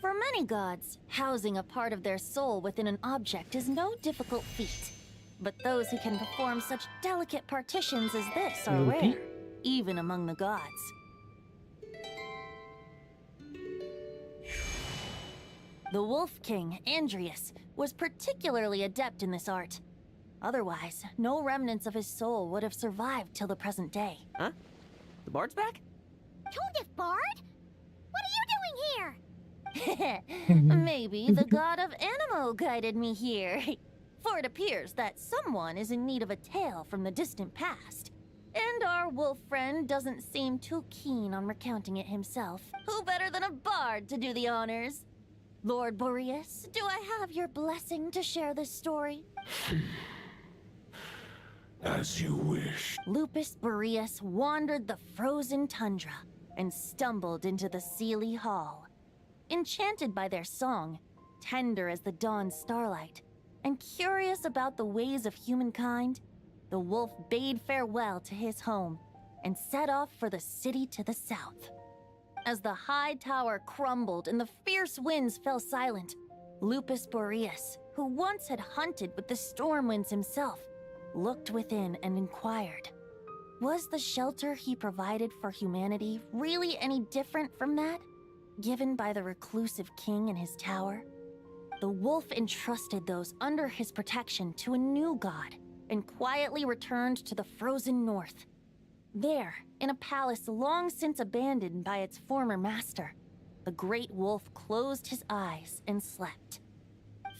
For many gods, housing a part of their soul within an object is no difficult feat. But those who can perform such delicate partitions as this are rare, even among the gods. The Wolf King, Andreas, was particularly adept in this art. Otherwise, no remnants of his soul would have survived till the present day. Huh? The Bard's back? Tondif Bard? What are you doing here? Maybe the god of Animo guided me here. For it appears that someone is in need of a tale from the distant past. And our wolf friend doesn't seem too keen on recounting it himself. Who better than a bard to do the honors? Lord Boreas, do I have your blessing to share this story? As you wish. Lupus Boreas wandered the frozen tundra and stumbled into the Seelie Hall. Enchanted by their song, tender as the dawn's starlight, and curious about the ways of humankind, the wolf bade farewell to his home and set off for the city to the south. As the high tower crumbled and the fierce winds fell silent, Lupus Boreas, who once had hunted with the storm winds himself, looked within and inquired, was the shelter he provided for humanity really any different from that given by the reclusive king in his tower? The wolf entrusted those under his protection to a new god and quietly returned to the frozen north. There, in a palace long since abandoned by its former master, the great wolf closed his eyes and slept.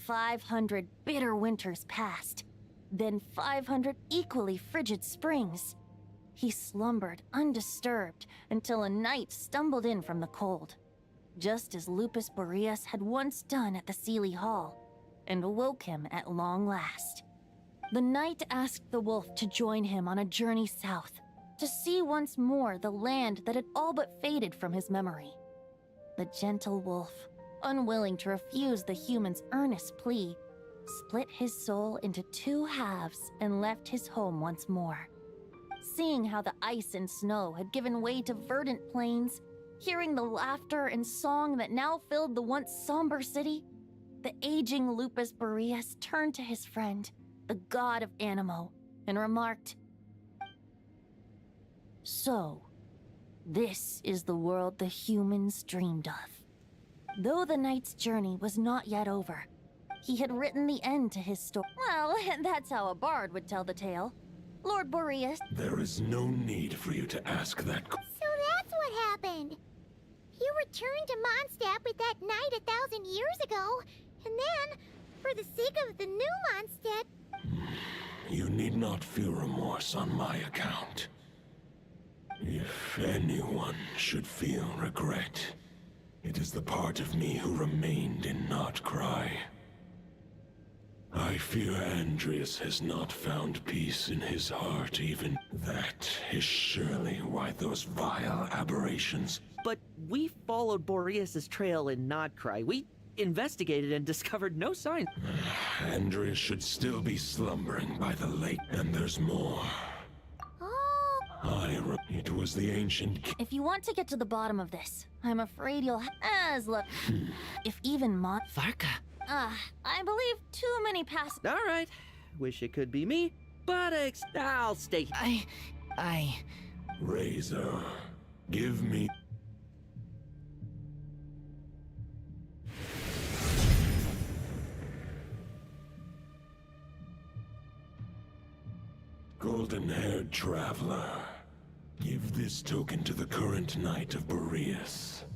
500 bitter winters passed, then 500 equally frigid springs. He slumbered undisturbed until a night stumbled in from the cold, just as Lupus Boreas had once done at the Seelie Hall, and awoke him at long last. The knight asked the wolf to join him on a journey south, to see once more the land that had all but faded from his memory. The gentle wolf, unwilling to refuse the human's earnest plea, split his soul into 2 halves and left his home once more. Seeing how the ice and snow had given way to verdant plains, hearing the laughter and song that now filled the once somber city, the aging Lupus Boreas turned to his friend, the god of Animo, and remarked, "So, this is the world the humans dreamed of." Though the knight's journey was not yet over, he had written the end to his story. Well, that's how a bard would tell the tale. Lord Boreas. There is no need for you to ask that. So that's what happened. You returned to Mondstadt with that knight 1,000 years ago, and then, for the sake of the new Mondstadt... You need not feel remorse on my account. If anyone should feel regret, it is the part of me who remained in Notcry. I fear Andreas has not found peace in his heart even. That is surely why those vile aberrations... But we followed Boreas' trail in Notcry. We investigated and discovered no signs. Andreas should still be slumbering by the lake, and there's more. It was the ancient... If you want to get to the bottom of this, I'm afraid you'll as luck. If even Varka. I believe too many pass... All right. Wish it could be me, but I'll stay. Razor, give me... Golden-haired traveler, give this token to the current knight of Boreas.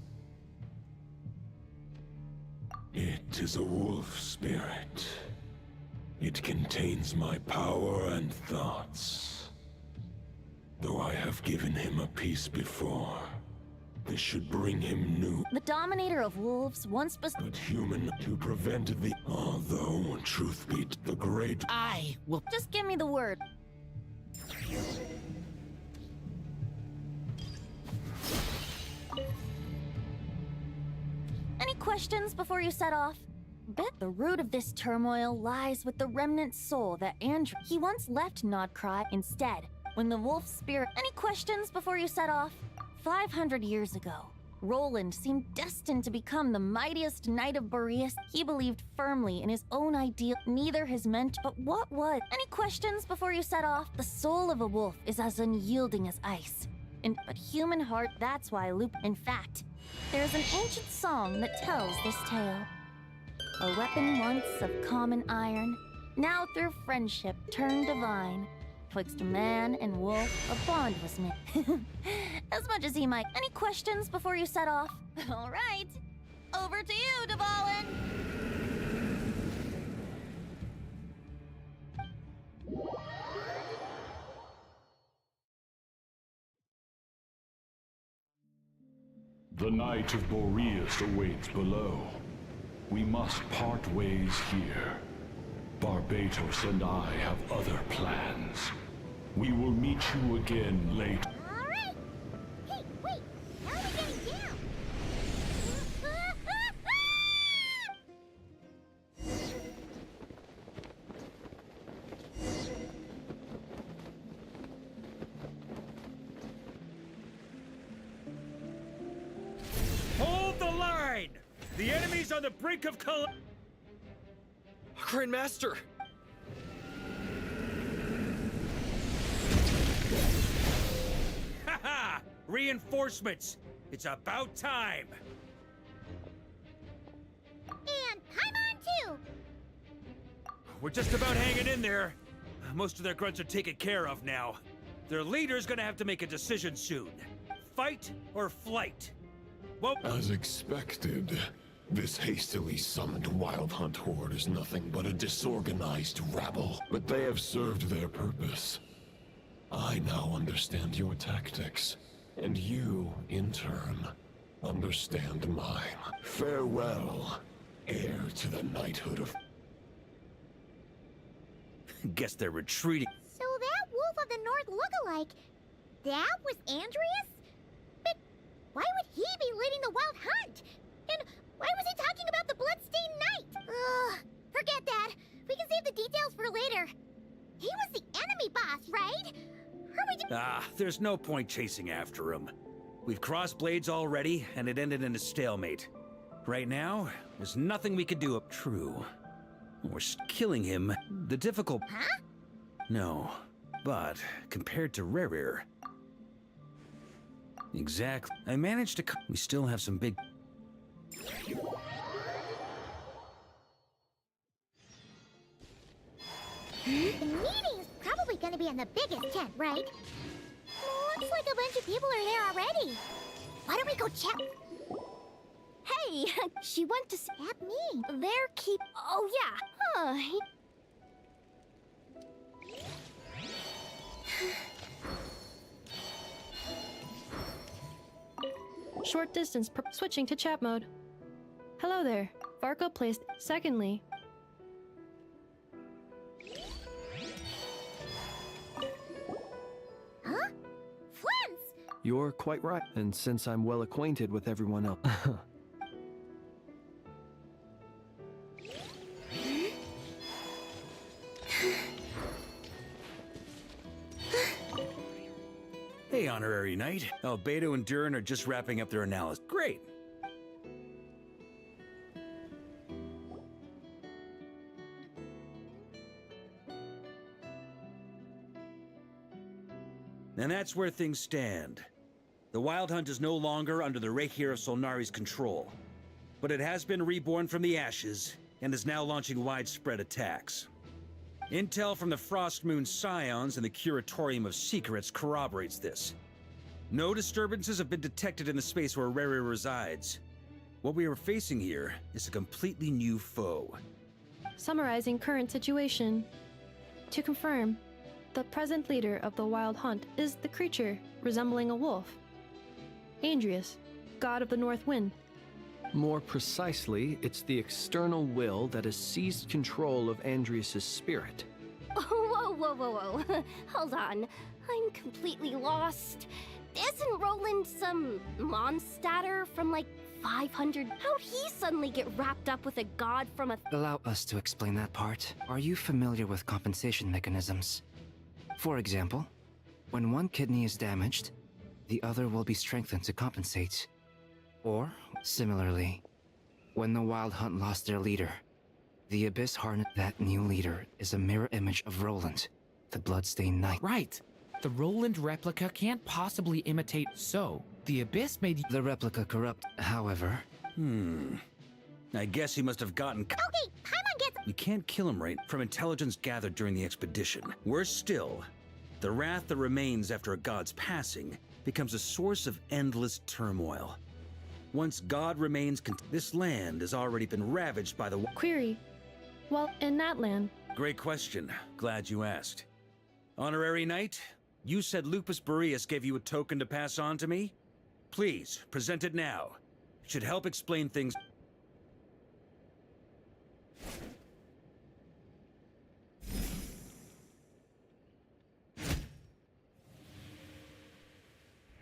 It is a wolf spirit. It contains my power and thoughts. Though I have given him a piece before, this should bring him new... The Dominator of Wolves once was... But human to prevent the... Although, truth be the great... I will... Just give me the word. Any questions before you set off? Bet the root of this turmoil lies with the remnant soul that Andrew... He once left Notcry instead, when the wolf spirit... Any questions before you set off? 500 years ago, Roland seemed destined to become the mightiest knight of Boreas. He believed firmly in his own ideal. Neither his mentor... But what was... Any questions before you set off? The soul of a wolf is as unyielding as ice. But human heart, that's why In fact, there's an ancient song that tells this tale. A weapon once of common iron, now through friendship turned divine. Twixt man and wolf, a bond was made. As much as he might. Any questions before you set off? All right. Over to you, Dvalin. The Knight of Boreas awaits below. We must part ways here. Barbatos and I have other plans. We will meet you again later. All right. Hey, wait. How are we getting down? Hold the line! The enemy's on the brink of Grandmaster! Haha! Reinforcements! It's about time! And I'm on too! We're just about hanging in there. Most of their grunts are taken care of now. Their leader's gonna have to make a decision soon. Fight or flight? Well, as expected, This hastily summoned Wild Hunt horde is nothing but a disorganized rabble, but they have served their purpose. I now understand your tactics, and you, in turn, understand mine. Farewell, heir to the knighthood of... Guess they're retreating. So that Wolf of the North lookalike, that was Andreas? But why would he be leading the Wild Hunt? And why was he talking about the Bloodstained Knight? Ugh, forget that. We can save the details for later. He was the enemy boss, right? There's no point chasing after him. We've crossed blades already, and it ended in a stalemate. Right now, there's nothing we could do up true. We're killing him. The difficult... Huh? No, but compared to REDGEAR... Exactly. I managed to... We still have some big... The meeting's probably gonna be in the biggest tent, right? Looks like a bunch of people are there already. Why don't we go check? Hey, she went to At me. They're keep. Oh yeah. Short distance, switching to chat mode. Hello there. Varco placed secondly. Huh? Flens! You're quite right, and since I'm well acquainted with everyone else... Hey, Honorary Knight. Albedo and Durin are just wrapping up their analysis. Great! And that's where things stand. The Wild Hunt is no longer under the REDGEAR of Solnari's control, but it has been reborn from the ashes and is now launching widespread attacks. Intel from the Frostmoon Scions and the Curatorium of Secrets corroborates this. No disturbances have been detected in the space where REDGEAR resides. What we are facing here is a completely new foe. Summarizing current situation. To confirm, the present leader of the Wild Hunt is the creature resembling a wolf. Andreas, god of the North Wind. More precisely, it's the external will that has seized control of Andreas' spirit. Whoa, whoa, whoa, whoa. Hold on. I'm completely lost. Isn't Roland some monster from like 500? How'd he suddenly get wrapped up with a god from a... Allow us to explain that part. Are you familiar with compensation mechanisms? For example, when one kidney is damaged, the other will be strengthened to compensate. Or, similarly, when the Wild Hunt lost their leader, the Abyss harnessed that new leader is a mirror image of Roland, the Bloodstained Knight. Right. The Roland replica can't possibly imitate, so the Abyss made... The replica corrupt, however... I guess he must have gotten... Okay, Paimon gets... We can't kill him right from intelligence gathered during the expedition. Worse still, the wrath that remains after a god's passing becomes a source of endless turmoil. Once God remains, this land has already been ravaged by the... Query. Well, in that land... Great question. Glad you asked. Honorary Knight, you said Lupus Boreas gave you a token to pass on to me? Please, present it now. It should help explain things...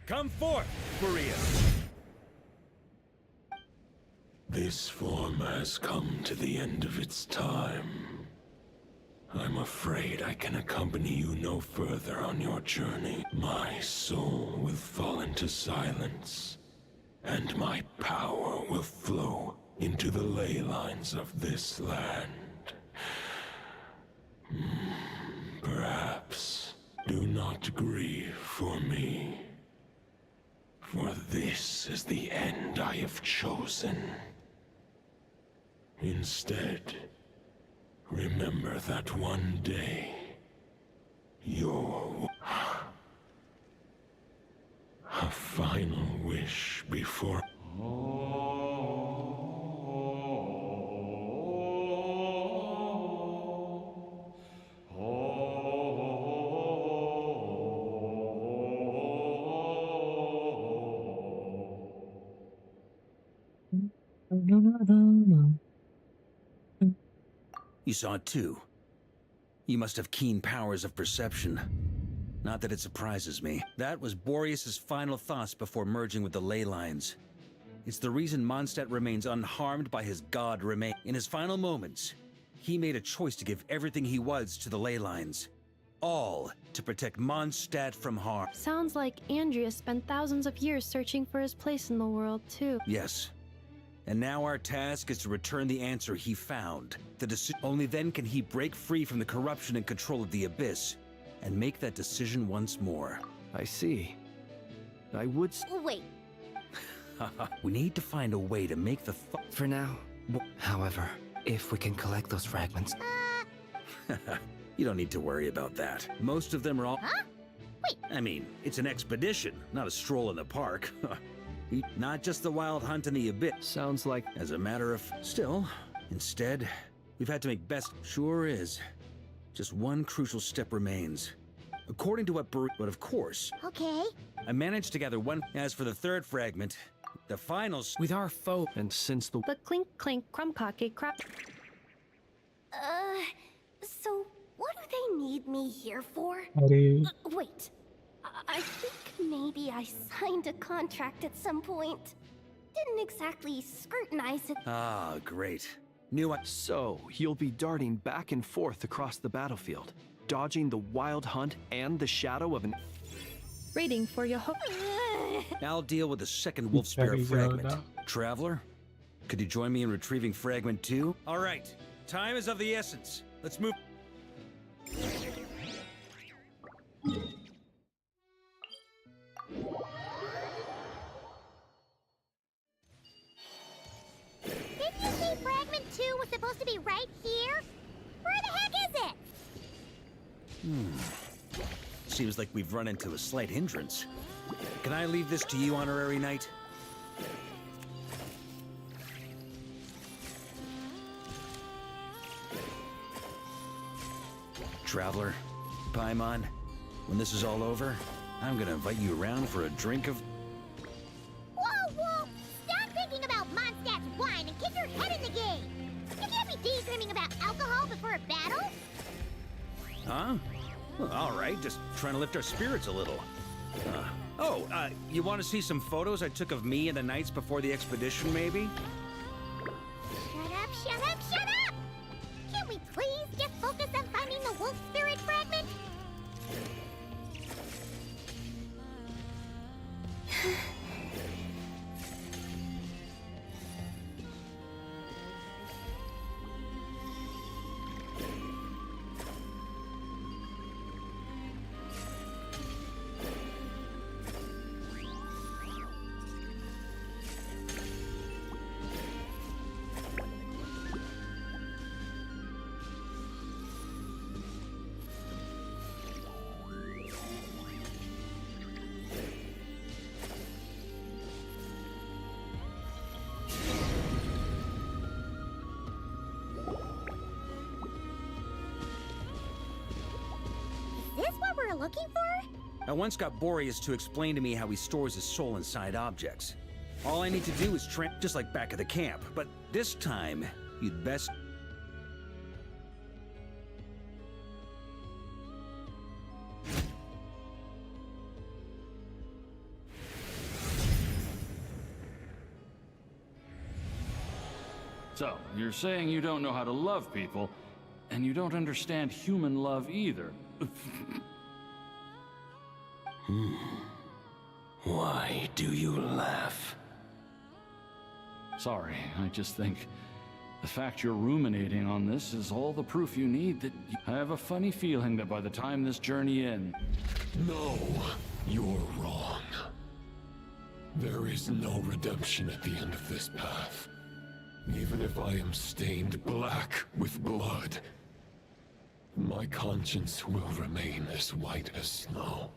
Come forth, Boreas! This form has come to the end of its time. I'm afraid I can accompany you no further on your journey. My soul will fall into silence, and my power will flow into the ley lines of this land. Perhaps do not grieve for me, for this is the end I have chosen. Instead, remember that one day, your... a final wish before... You saw it too. You must have keen powers of perception. Not that it surprises me. That was Boreas's final thoughts before merging with the ley lines. It's the reason Mondstadt remains unharmed by his god remain. In his final moments, he made a choice to give everything he was to the ley lines. All to protect Mondstadt from harm. Sounds like Andreas spent thousands of years searching for his place in the world, too. Yes. And now our task is to return the answer he found. Only then can he break free from the corruption and control of the Abyss, and make that decision once more. I see. I would... Wait. We need to find a way to make the For now. However, if we can collect those fragments... You don't need to worry about that. Most of them are all... Huh? Wait. I mean, it's an expedition, not a stroll in the park. Not just the Wild Hunt in the Abyss. Sounds like... As a matter of... Still, instead, we've had to make best... Sure is. Just one crucial step remains. According to what But of course... Okay. I managed to gather one... As for the third fragment, the finals... With our foe... And since the... The clink clink crumcocky crap... So what do they need me here for? Wait. I think maybe I signed a contract at some point. Didn't exactly scrutinize it. Ah, great. Knew I... So, you'll be darting back and forth across the battlefield, dodging the Wild Hunt and the shadow of an... Rating for your hook. I'll deal with the second wolf spirit fragment. Traveler, could you join me in retrieving fragment 2? All right, time is of the essence. Let's move. Didn't you say fragment 2 was supposed to be right here? Where the heck is it? Seems like we've run into a slight hindrance. Can I leave this to you, Honorary Knight? Traveler, Paimon, when this is all over, I'm gonna invite you around for a drink of... Whoa, whoa! Stop thinking about Mondstadt's wine and keep your head in the game! You can't be daydreaming about alcohol before a battle! Huh? Well, all right, just trying to lift our spirits a little. You want to see some photos I took of me and the knights before the expedition, maybe? Shut up, shut up, shut up! Can't we please just focus on finding the wolf spirit fragment? Is this what we're looking for? I once got Boreas to explain to me how he stores his soul inside objects. All I need to do is just like back at the camp, but this time, you'd best... So, you're saying you don't know how to love people, and you don't understand human love either. Why do you laugh? Sorry, I just think the fact you're ruminating on this is all the proof you need that I have a funny feeling that by the time this journey ends... No, you're wrong. There is no redemption at the end of this path. Even if I am stained black with blood, my conscience will remain as white as snow.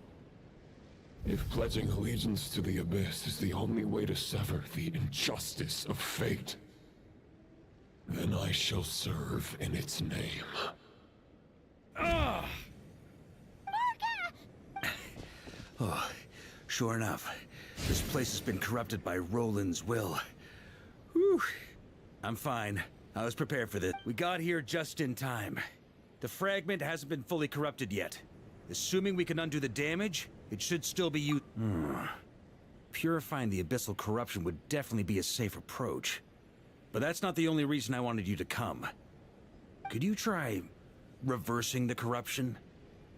If pledging allegiance to the Abyss is the only way to sever the injustice of fate, then I shall serve in its name. Oh, sure enough, this place has been corrupted by Roland's will. Whew. I'm fine. I was prepared for this. We got here just in time. The fragment hasn't been fully corrupted yet. Assuming we can undo the damage, it should still be used. Purifying the abyssal corruption would definitely be a safe approach. But that's not the only reason I wanted you to come. Could you try reversing the corruption?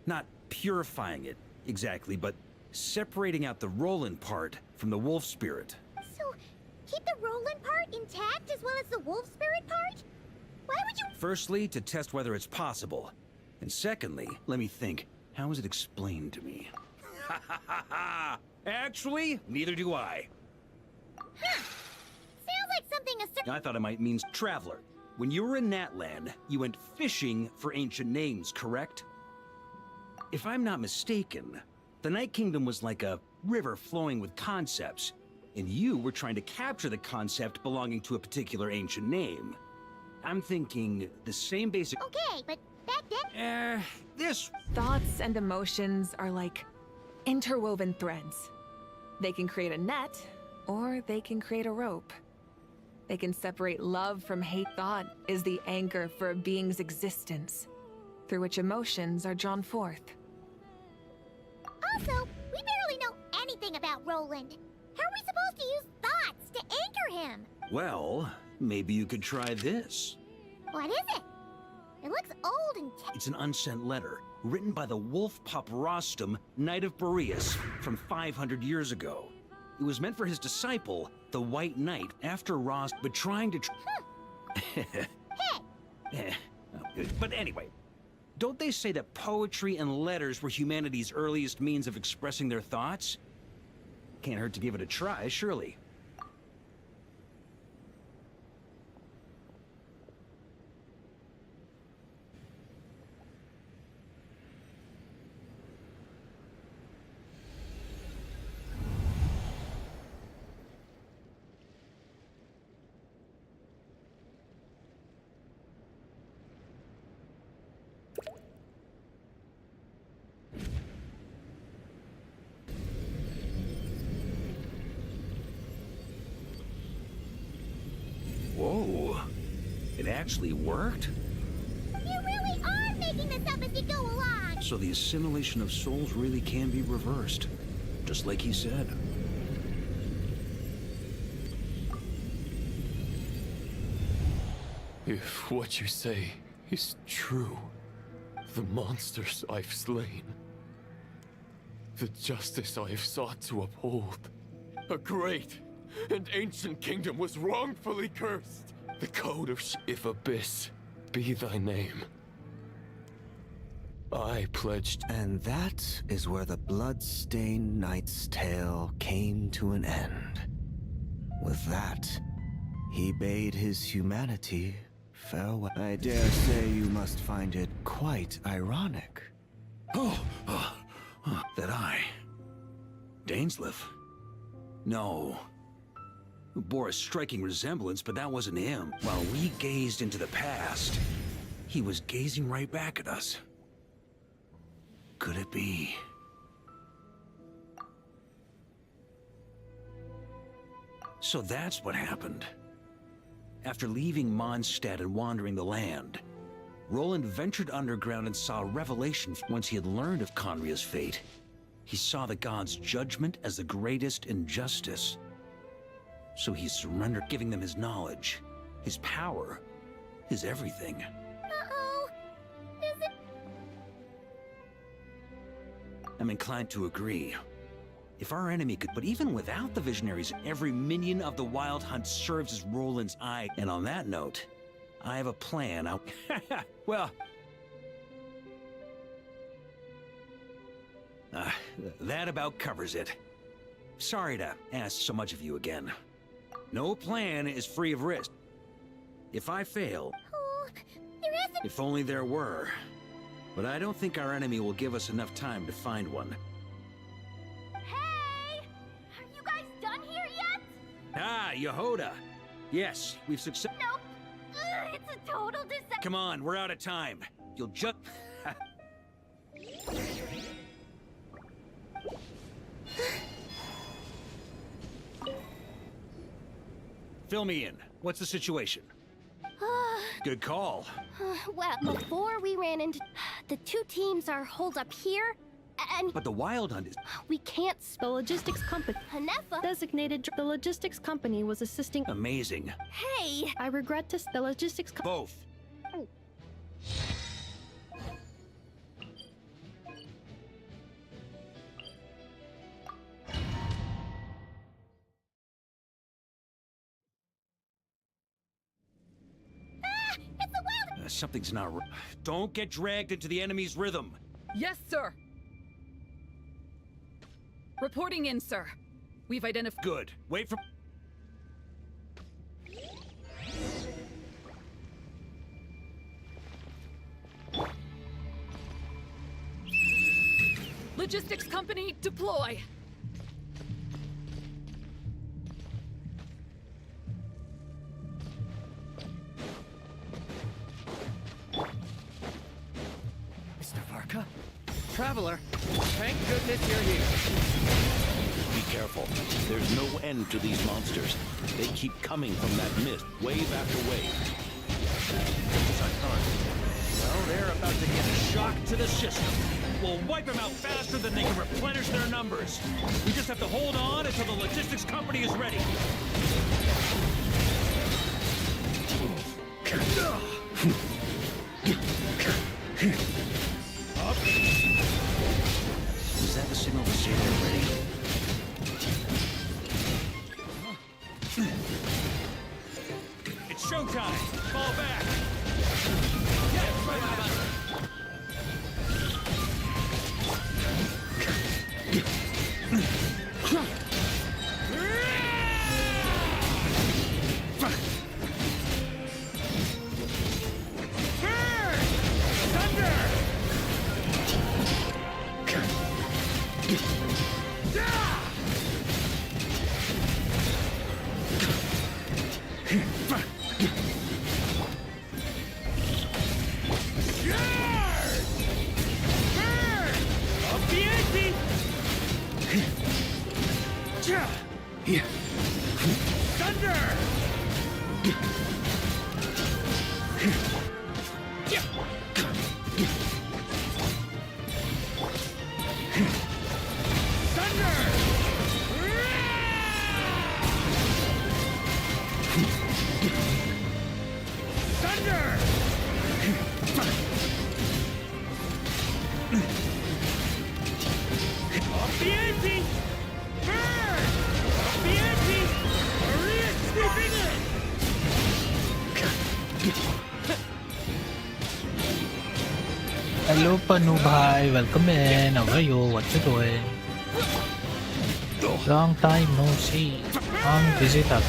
Not purifying it, exactly, but separating out the Roland part from the wolf spirit. So, keep the Roland part intact as well as the wolf spirit part? Why would you— Firstly, to test whether it's possible. And secondly, let me think, how is it explained to me? Ha ha ha ha! Actually, neither do I. Huh. Sounds like something I thought it might mean traveler. When you were in Natland, you went fishing for ancient names, correct? If I'm not mistaken, the Night Kingdom was like a river flowing with concepts, and you were trying to capture the concept belonging to a particular ancient name. I'm thinking the same basic— Okay, but back then— this— Thoughts and emotions are like interwoven threads. They can create a net, or they can create a rope. They can separate love from hate. Thought is the anchor for a being's existence, through which emotions are drawn forth. Also, we barely know anything about Roland. How are we supposed to use thoughts to anchor him? Well, maybe you could try this. What is it? It looks old and It's an unsent letter, written by the wolf pup Rostam, Knight of Boreas, from 500 years ago. It was meant for his disciple, the White Knight, after Rost, but trying to But anyway, don't they say that poetry and letters were humanity's earliest means of expressing their thoughts? Can't hurt to give it a try, surely. Whoa, it actually worked? You really are making this up as you go along! So the assimilation of souls really can be reversed, just like he said. If what you say is true, the monsters I've slain, the justice I have sought to uphold, a great and ancient kingdom was wrongfully cursed. The code of if Abyss be thy name, I pledged. And that is where the blood-stained knight's tale came to an end. With that, he bade his humanity farewell. I dare say you must find it quite ironic. That I... Dainsleif? No. Bore a striking resemblance, but that wasn't him. While we gazed into the past, he was gazing right back at us. Could it be? So that's what happened. After leaving Mondstadt and wandering the land, Roland ventured underground and saw a revelation. Once he had learned of Conria's fate, he saw the gods' judgment as the greatest injustice. So he surrendered, giving them his knowledge, his power, his everything. Uh-oh. Is it— I'm inclined to agree. If our enemy could, but even without the visionaries, every minion of the Wild Hunt serves as Roland's eye. And on that note, I have a plan. Well, that about covers it. Sorry to ask so much of you again. No plan is free of risk. If I fail, there isn't— if only there were. But I don't think our enemy will give us enough time to find one. Hey! Are you guys done here yet? Ah, Yehoda. Yes, we've succeeded. Nope. It's a total disaster. Come on, we're out of time. You'll just... Fill me in. What's the situation? Good call. Well, before we ran into... The two teams are holed up here, and... But the Wild Hunt is... We can't... The logistics company designated the logistics company was assisting. Amazing. Hey! I regret to the logistics Both. It's the Wild... Something's not right. Don't get dragged into the enemy's rhythm. Yes, sir. Reporting in, sir. We've identified... Good. Wait for... Logistics company, deploy. Mr. Varka? Traveler, thank goodness you're here. Be careful. There's no end to these monsters. They keep coming from that mist, wave after wave. Well, they're about to get a shock to the system. We'll wipe them out faster than they can replenish their numbers. We just have to hold on until the logistics company is ready. Up. Is that the signal to say they're ready? It's showtime. Fall back. Yes, right about it. Hello Panu bhai, welcome in. How are you? What you doing? Long time no see. I'm busy tag.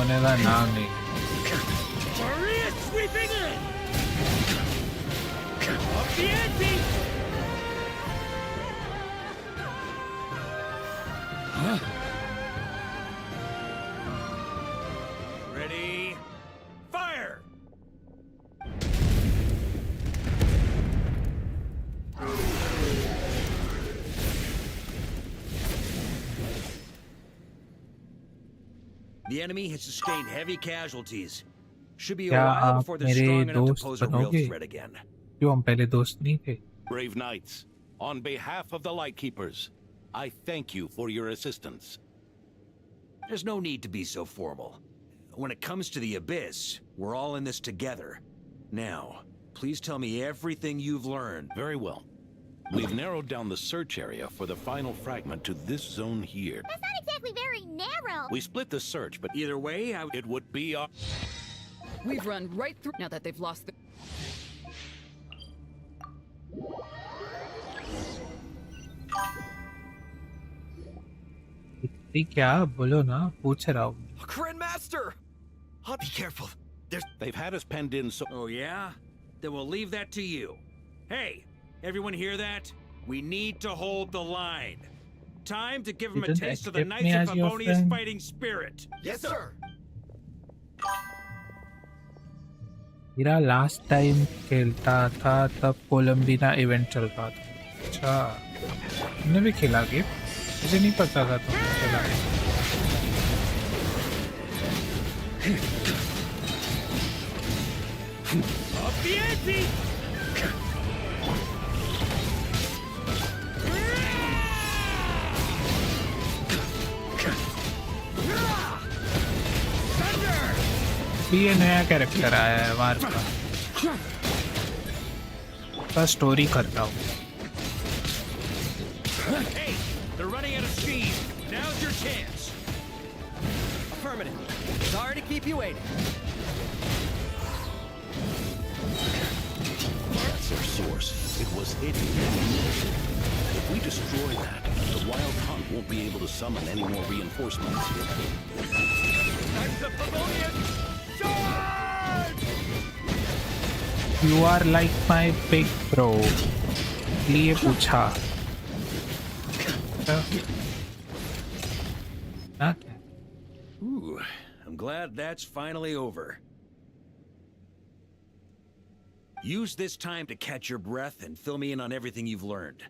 होने का नाम नहीं Sweeping in! Up the ante! Ready? Fire! The enemy has sustained heavy casualties. Should be a while before they're strong enough to pose a real threat again. क्यों हम पहले दोस्त नहीं थे? Brave knights, on behalf of the Lightkeepers, I thank you for your assistance. There's no need to be so formal. When it comes to the Abyss, we're all in this together. Now, please tell me everything you've learned. Very well. We've narrowed down the search area for the final fragment to this zone here. That's not exactly very narrow. We split the search, but either way, it would be our... We've run right through now that they've lost the... क्या बोलो ना पूछ रहा हूँ. Grandmaster! Be careful. They've had us penned in so... Oh yeah? Then we'll leave that to you. Hey, everyone hear that? We need to hold the line. Time to give him a Didn't taste of the accept Knights me of as your Favonia's friend? fighting spirit. Yes, sir. मेरा last time खेलता था तब कोलंबिना event चल रहा था। अच्छा, तुमने भी खेला गेम? मुझे नहीं पता था तुमने खेला है। Up the ante! ये नया कैरेक्टर आया है मार्क का स्टोरी करता हूँ। Hey, they're running out of steam. Now's your chance. Affirmative. Sorry to keep you waiting. That's their source. It was hidden in the mist. If we destroy that, the Wild Hunt won't be able to summon any more reinforcements. Knights of Favonia! Charge! You are like my big bro. लिए पूछा। ना क्या? Ooh, I'm glad that's finally over. Use this time to catch your breath and fill me in on everything you've learned.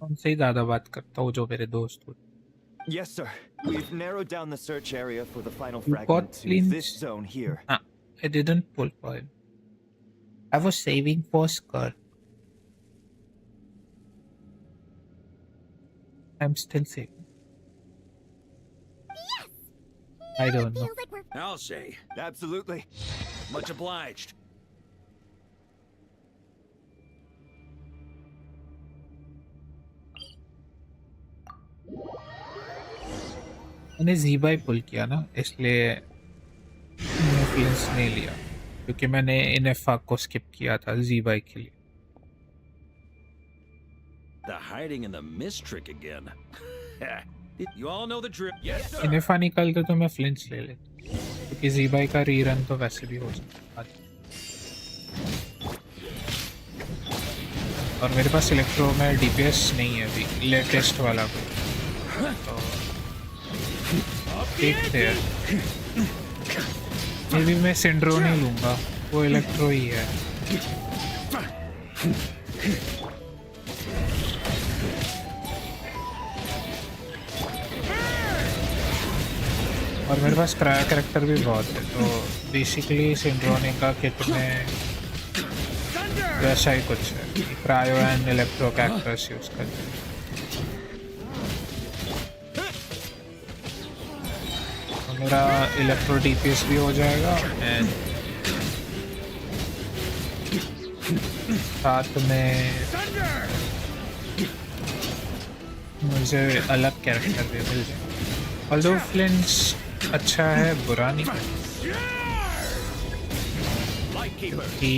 उनसे ही ज़्यादा बात करता हूँ जो मेरे दोस्त होते। Yes, sir. We've narrowed down the search area for the final You fragment got to clean- this zone here. Ah, I didn't pull for him. I was saving for Skirt. I'm still saving. I don't know. I'll say. Absolutely. Much obliged. मैंने ज़ीबाई पुल किया ना, इसलिए influence नहीं लिया, क्योंकि मैंने इनेफा को skip किया था ज़ीबाई के लिए। The hiding in the mist trick again. You all know the drill. Yes, sir. इनेफा निकलते तो मैं फ्लिंच ले लेता, क्योंकि ज़ीबाई का रीरन तो वैसे भी हो सकता है। और मेरे पास इलेक्ट्रो में डीपीएस नहीं है अभी, लेटेस्ट वाला कोई, तो देखते हैं। मे भी मैं सिंड्रो नहीं लूँगा, वो इलेक्ट्रो ही है। और मेरे पास क्रायो कैरेक्टर भी बहुत है, तो बेसिकली सिंड्रोनी का किट में वैसा ही कुछ है, cryo and electro characters use करते हैं। मेरा इलेक्ट्रो डीपीएस भी हो जाएगा एंड साथ में मुझे अलग कैरेक्टर भी मिल जाएगा। ऑल्दो फ्लिंच अच्छा है, बुरा नहीं कि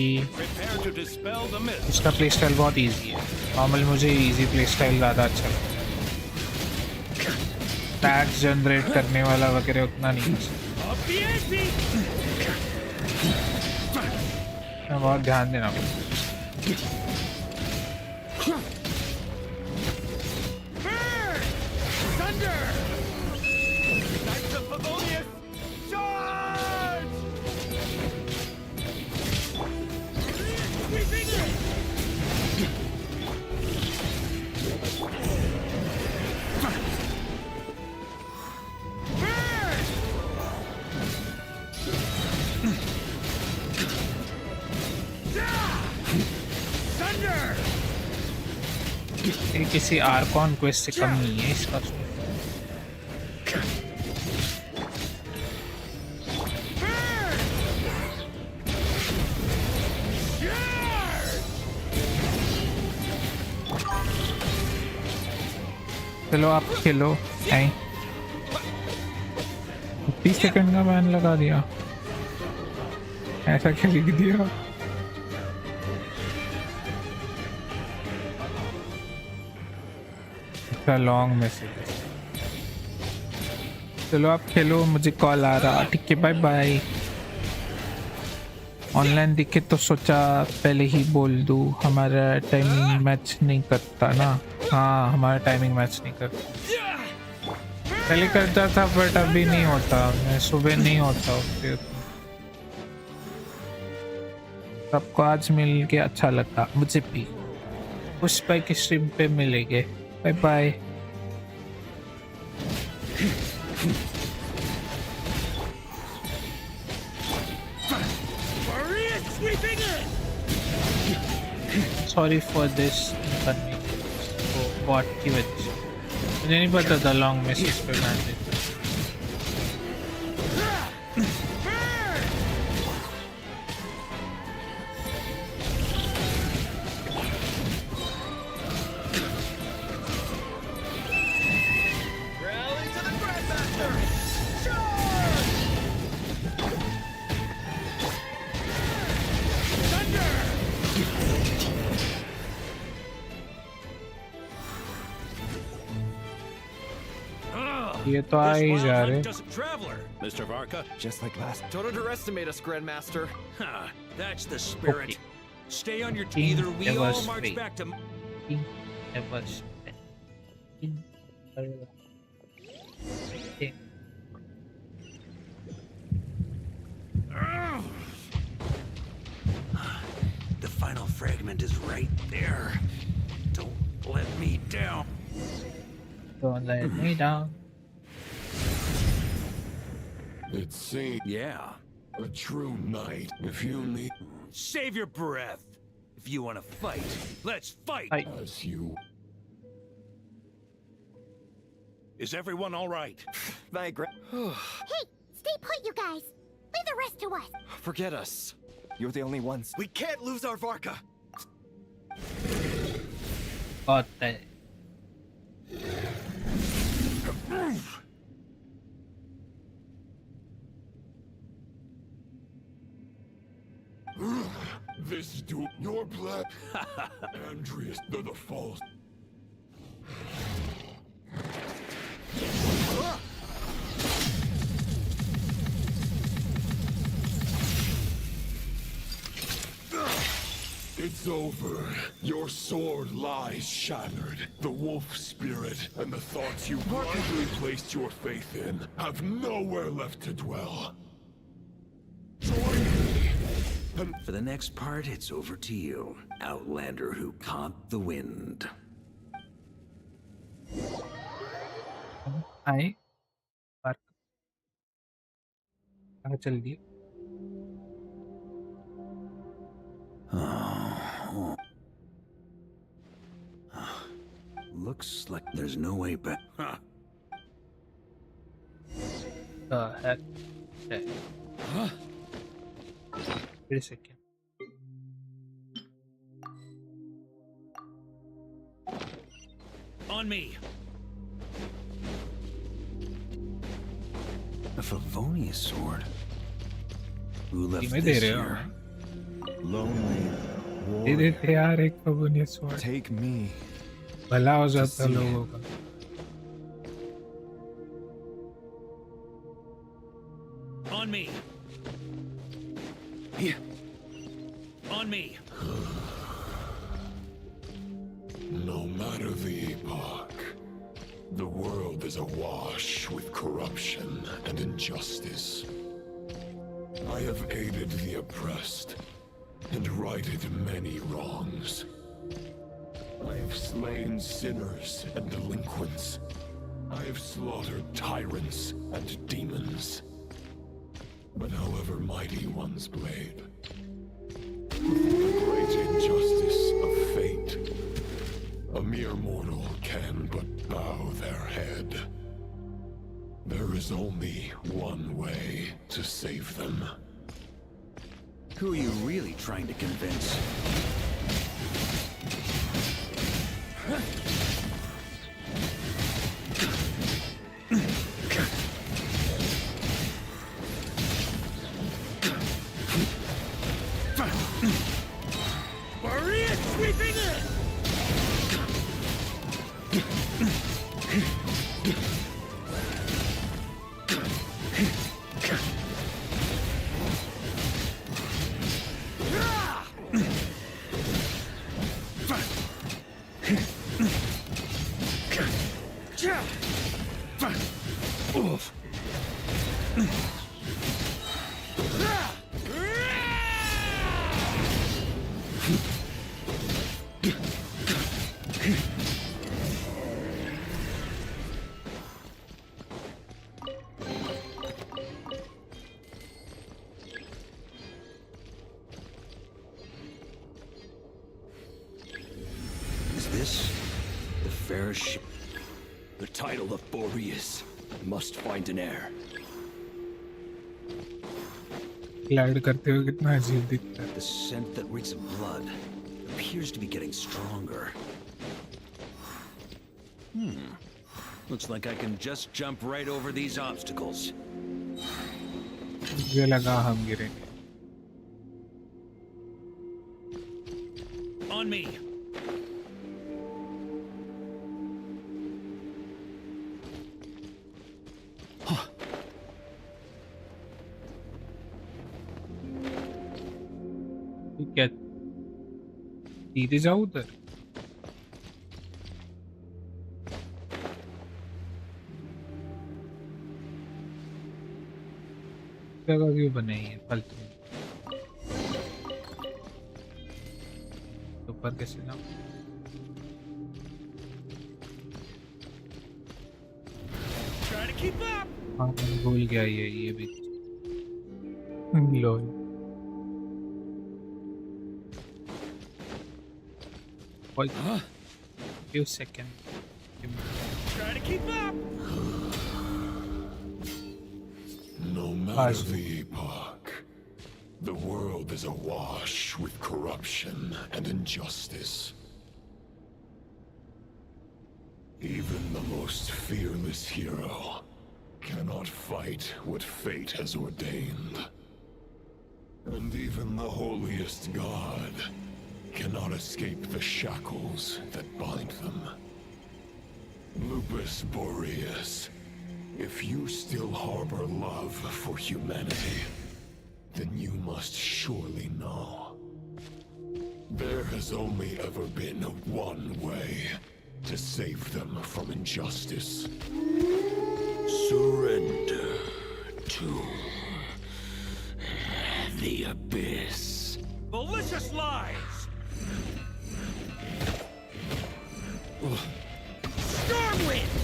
उसका प्ले स्टाइल बहुत इजी है। नॉर्मल मुझे इजी प्ले स्टाइल ज़्यादा अच्छा लगता है, टैग्स जनरेट करने वाला वगैरह उतना नहीं है। मैं बहुत ध्यान देना पड़ता। ये किसी आर्कॉन क्वेस्ट से कम नहीं है इसका। चलो आप खेलो। 30 सेकंड का बैन लगा दिया, ऐसा क्या लिख दिया? Long message. चलो आप खेलो, मुझे कॉल आ रहा। ठीक है, बाय बाय। ऑनलाइन दिखे तो सोचा पहले ही बोल दूं, हमारा टाइमिंग मैच नहीं करता ना। हाँ, हमारा टाइमिंग मैच नहीं करता। पहले करता था बट अभी नहीं होता, मैं सुबह नहीं होता फिर। सबको आज मिल के अच्छा लगा, मुझे भी। पुष्पा की स्ट्रीम पे मिलेंगे। Bye bye. Sorry for this inconvenience. तो बॉट की वजह से मुझे नहीं पता था लॉन्ग मैसेज पे मैं देता। ये तो आ ही जा रहे। Mr. Varka, just like last. Don't underestimate us, Grandmaster. Huh, that's the spirit. Okay. Stay on your team. Either we all march free. back to. The final fragment is right there. Don't let me down. Don't let me down. It seems. Yeah. A true knight. If you need. Save your breath. If you want to fight, let's fight. As you. is everyone all right? Hey, Stay put, you guys. Leave the rest to us. forget us. You're the only ones. We can't lose our Varka. Got that. This do your blood. Andreas, they're the false. It's over. Your sword lies shattered. The wolf spirit and the thoughts you blindly placed your faith in have nowhere left to dwell. Join me. For the next part, it's over to you, Outlander who caught the wind. आए park कहाँ चल दिए? Looks like there's no way back. Huh. The heck? Huh? Wait a second. On me. A Favonius sword. Who left this here? Lonely. दे देते यार एक Favonius sword. Take me. भला हो जाता लोगों का. On me. On me. No matter the epoch, the world is awash with corruption and injustice. I have aided the oppressed and righted many wrongs. I have slain sinners and delinquents. I have slaughtered tyrants and demons. But however mighty one's blade, the great injustice of fate, a mere mortal can but bow their head. There is only one way to save them. Who are you really trying to convince? Sweeping in! Is this the fairest ship? The title of Boreas must find an heir. Glide करते हुए कितना अजीब दिखता है. The scent that reeks of blood appears to be getting stronger. Looks like I can just jump right over these obstacles. मुझे लगा हम गिरेंगे. On me. क्या सीधे जाऊँ उधर? जगह क्यों बनाई है फालतू? ऊपर कैसे जाऊँ? हाँ मैं भूल गया ये भी. लोल. Wait, few seconds. Try to keep up. No matter the epoch, the world is awash with corruption and injustice. Even the most fearless hero cannot fight what fate has ordained. And even the holiest god cannot escape the shackles that bind them. Lupus Boreas, if you still harbor love for humanity, then you must surely know. There has only ever been one way to save them from injustice. Surrender to the abyss. Malicious lies! Stormwind!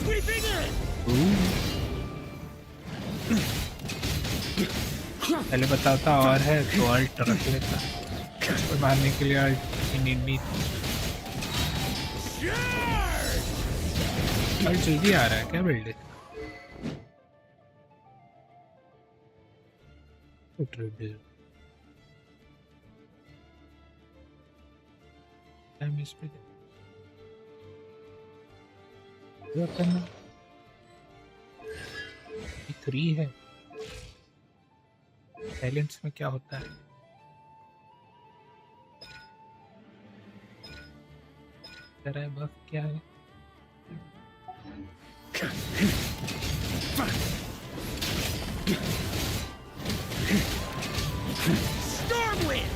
Sweeping in! पहले बताता और है तो alt रख लेता. उसको मारने के लिए अल्ट की नीड नहीं थी. अल्ट जल्दी आ रहा है क्या बिल्ड? टाइम इस पे क्या करना? 3 है. साइलेंस में क्या होता है? तेरा बफ क्या है? Stormwind!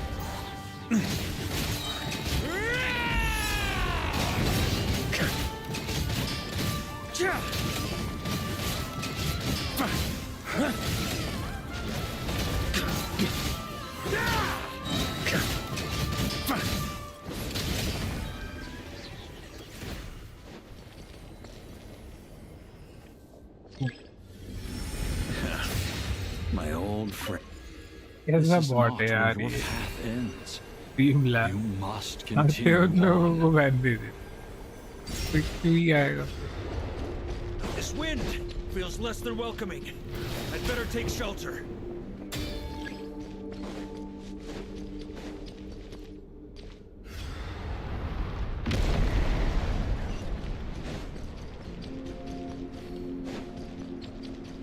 My old friend. कैसा बॉट है यार ये? टीम ला. आते उन लोगों को बैन दे दे. क्यों आएगा? This wind feels less than welcoming. I'd better take shelter.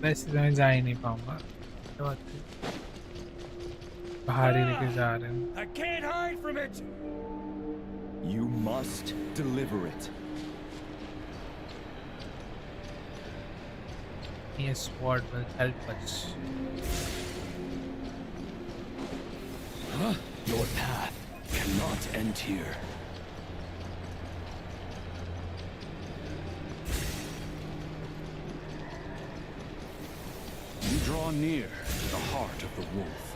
वैसे मैं जा ही नहीं पाऊंगा. बाहर ही लेके जा रहे हैं. I can't hide from it. You must deliver it. Yes, sword will help us. Your path cannot end here. You draw near to the heart of the wolf.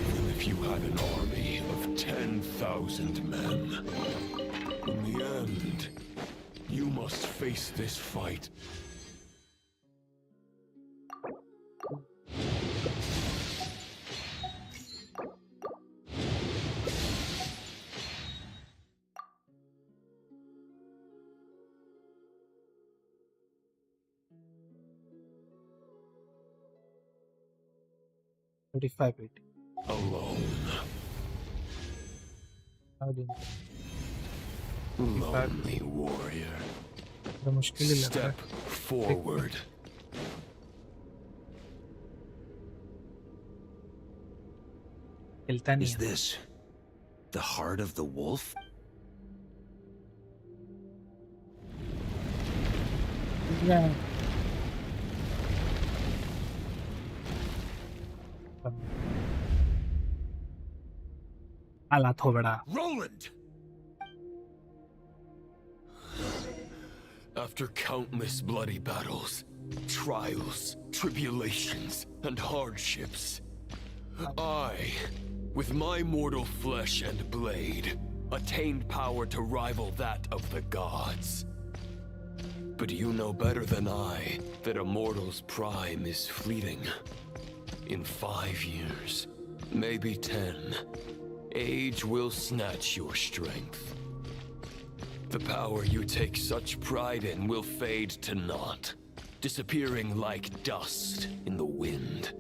Even if you had an army of 10,000 men, in the end, you must face this fight. Alone. Lonely warrior. Step forward. Is this the heart of the wolf? Yeah. Ala thobda. Roland! After countless bloody battles, trials, tribulations, and hardships, I, with my mortal flesh and blade, attained power to rival that of the gods. But you know better than I that a mortal's prime is fleeting. In 5 years, maybe 10, age will snatch your strength. The power you take such pride in will fade to naught, disappearing like dust in the wind.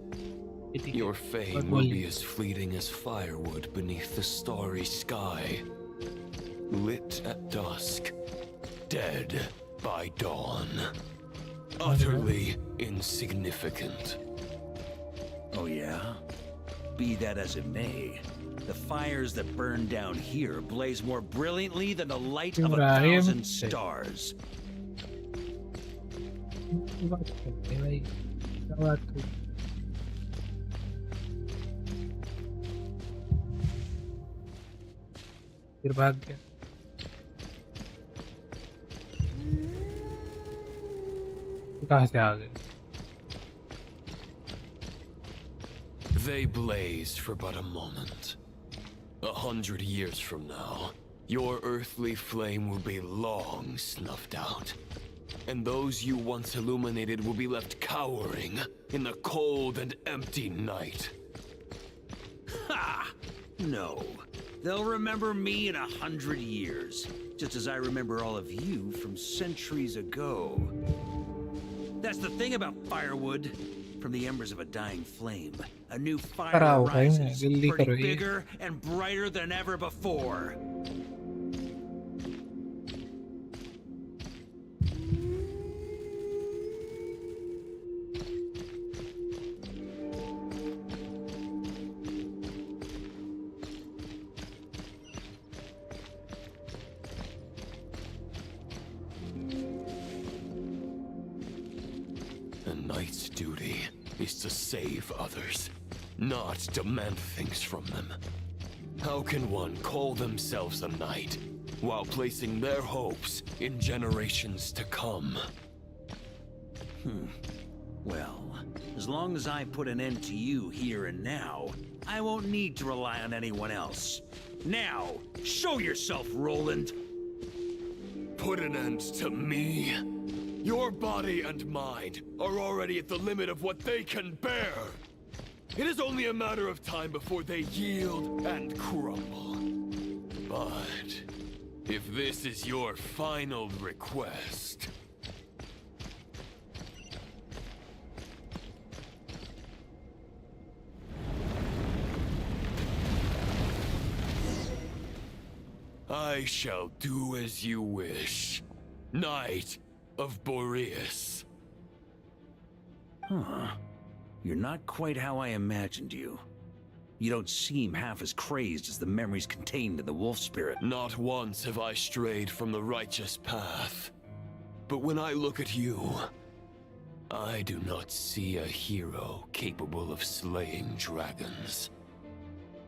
Your fame will be as fleeting as firewood beneath the starry sky, lit at dusk, dead by dawn, utterly insignificant. Oh yeah? Be that as it may, the fires that burn down here blaze more brilliantly than the light of 1,000 stars. फिर भाग गया कहाँ से आ गए They blaze for but a moment. 100 years from now, your earthly flame will be long snuffed out. And those you once illuminated will be left cowering in the cold and empty night. Ha! No. They'll remember me in 100 years, just as I remember all of you from centuries ago. That's the thing about firewood. From the embers of a dying flame, a new fire rises, burning bigger and brighter than ever before. A knight's duty is to save others, not demand things from them. How can one call themselves a knight while placing their hopes in generations to come? Well, as long as I put an end to you here and now, I won't need to rely on anyone else. Now, show yourself, Roland! Put an end to me? Your body and mind are already at the limit of what they can bear. It is only a matter of time before they yield and crumble. But if this is your final request... I shall do as you wish, Knight of Boreas. Huh. You're not quite how I imagined you. You don't seem half as crazed as the memories contained in the wolf spirit. Not once have I strayed from the righteous path. But when I look at you, I do not see a hero capable of slaying dragons.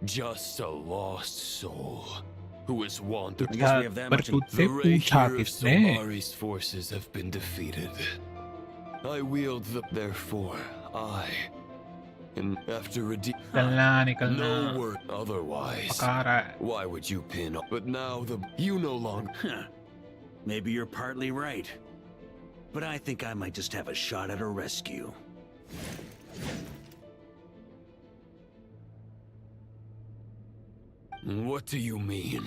Just a lost soul who is wandered. I guess we have that much in The REDGEAR of Solari's forces have been defeated. I wield the... Therefore, and after no word otherwise. Why would you pin? But now you no longer. Maybe you're partly right. But I think I might just have a shot at a rescue. What do you mean?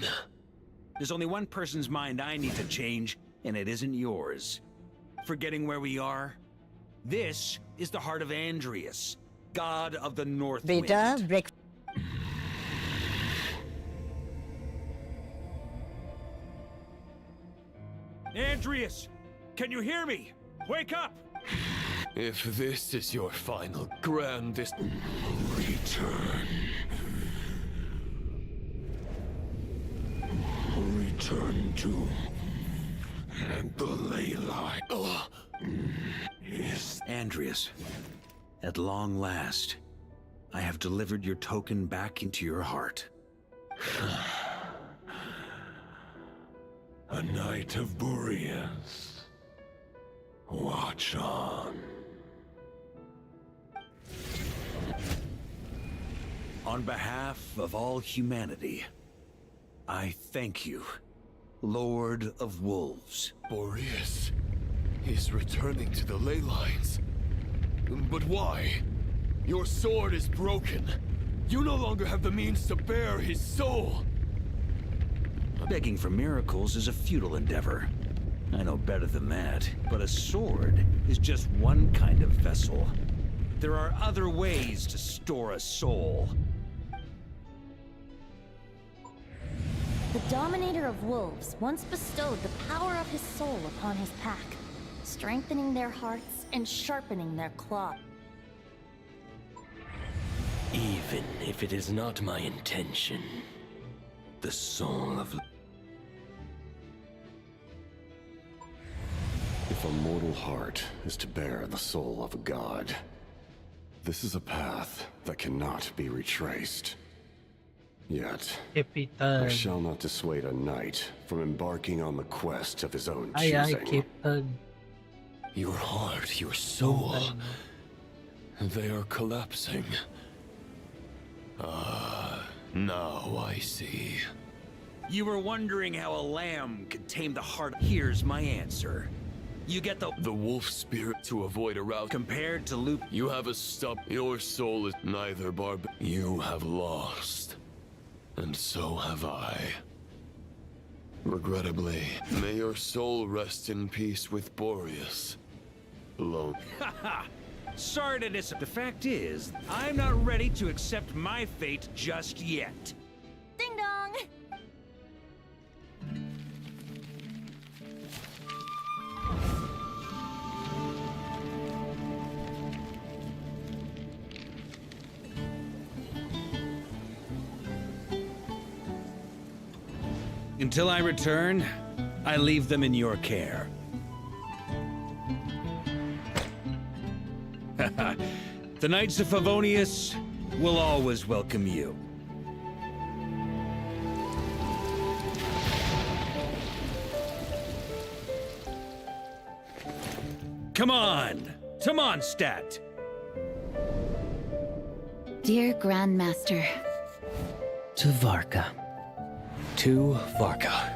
There's only one person's mind I need to change, and it isn't yours. Forgetting where we are? This is the heart of Andreas, god of the North Wind. Andreas, can you hear me? Wake up! If this is your final grandest Return. Return to the ley line. Andreas, at long last, I have delivered your token back into your heart. A Knight of Boreas. Watch on. On behalf of all humanity, I thank you, Lord of Wolves. Boreas is returning to the ley lines. But why? Your sword is broken. You no longer have the means to bear his soul. Begging for miracles is a futile endeavor. I know better than that, but a sword is just one kind of vessel. There are other ways to store a soul. The Dominator of Wolves once bestowed the power of his soul upon his pack, strengthening their hearts and sharpening their claw. Even if it is not my intention, the soul of... If a mortal heart is to bear the soul of a god, this is a path that cannot be retraced. Yet, I shall not dissuade a knight from embarking on the quest of his own choosing. Your heart, your soul, they are collapsing. Now I see. You were wondering how a lamb could tame the heart. Here's my answer. You get the wolf spirit to avoid a rout. Compared to Loop, you have a stop. Your soul is neither You have lost. And so have I. Regrettably, may your soul rest in peace with Boreas. Alone. Haha! Sorry to dis- The fact is, I'm not ready to accept my fate just yet. Ding dong! Until I return, I leave them in your care. The Knights of Favonius will always welcome you. Come on! To Mondstadt! Dear Grandmaster. To Varka. To Varka.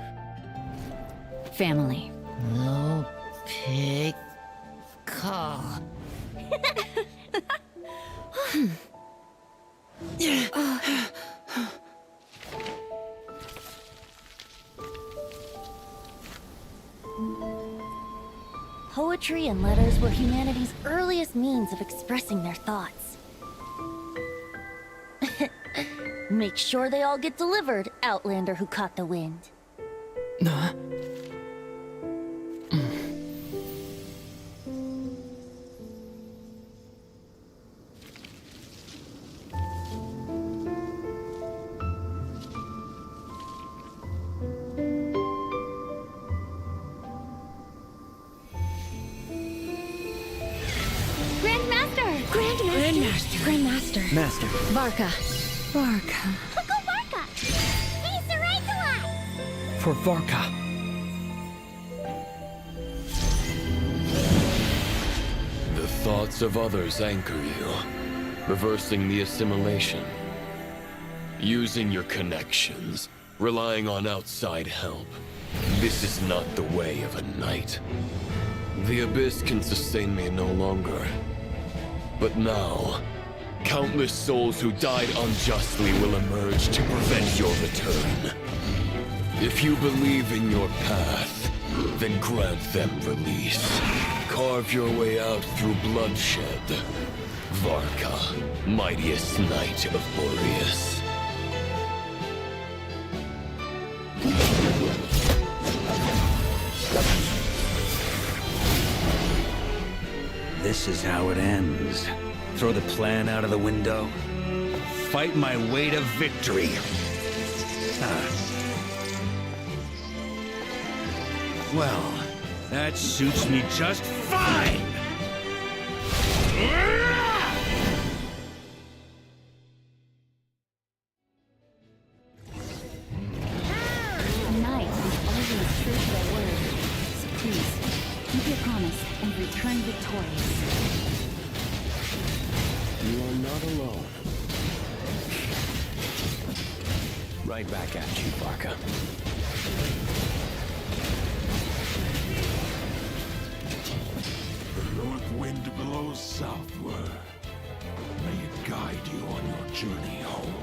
Family. No pig call. Poetry and letters were humanity's earliest means of expressing their thoughts. Make sure they all get delivered, Outlander who caught the wind. Master. Varka. Varka. Uncle Varka! He's the right to us! For Varka. The thoughts of others anchor you, reversing the assimilation. Using your connections, relying on outside help. This is not the way of a knight. The Abyss can sustain me no longer. But now, countless souls who died unjustly will emerge to prevent your return. If you believe in your path, then grant them release. Carve your way out through bloodshed. Varka, mightiest knight of Boreas. This is how it ends. Throw the plan out of the window. Fight my way to victory. Well, that suits me just fine! A knight is always true to their word. So please, keep your promise and return victorious. You are not alone. Right back at you, Varka. The north wind blows southward. May it guide you on your journey home.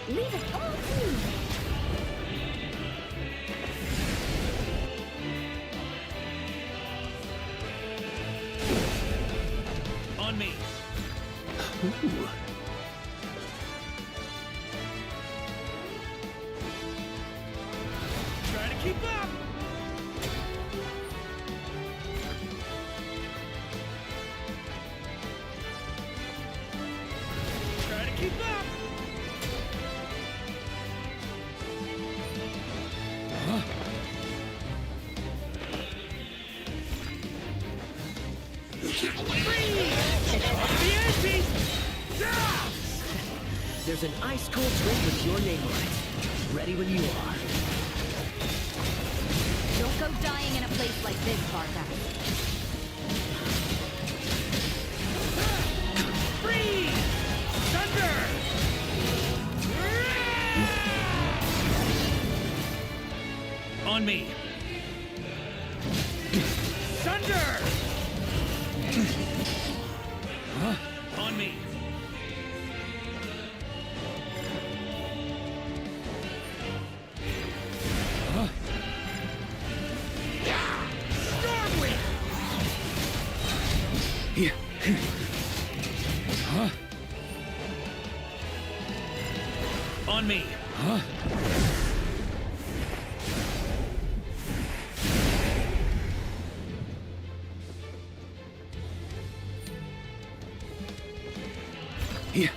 Leave it all to me! On me! Ooh. Try to keep up! Try to keep up! There's an ice-cold drink with your name on it. Ready when you are. Don't go dying in a place like this, Varka. Freeze! Thunder! On me! Thunder! On me! Stormwind! Yeah. On me! Yeah.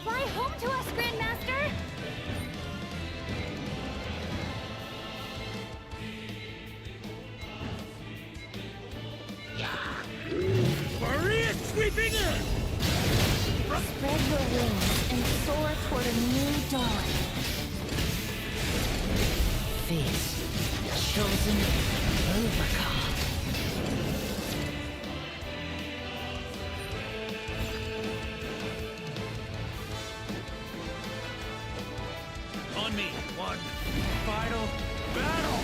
Fly home to us, Grandmaster! Maria sweeping in! Spread your wings and soar toward a new dawn. Face chosen overcome. On me! One final battle!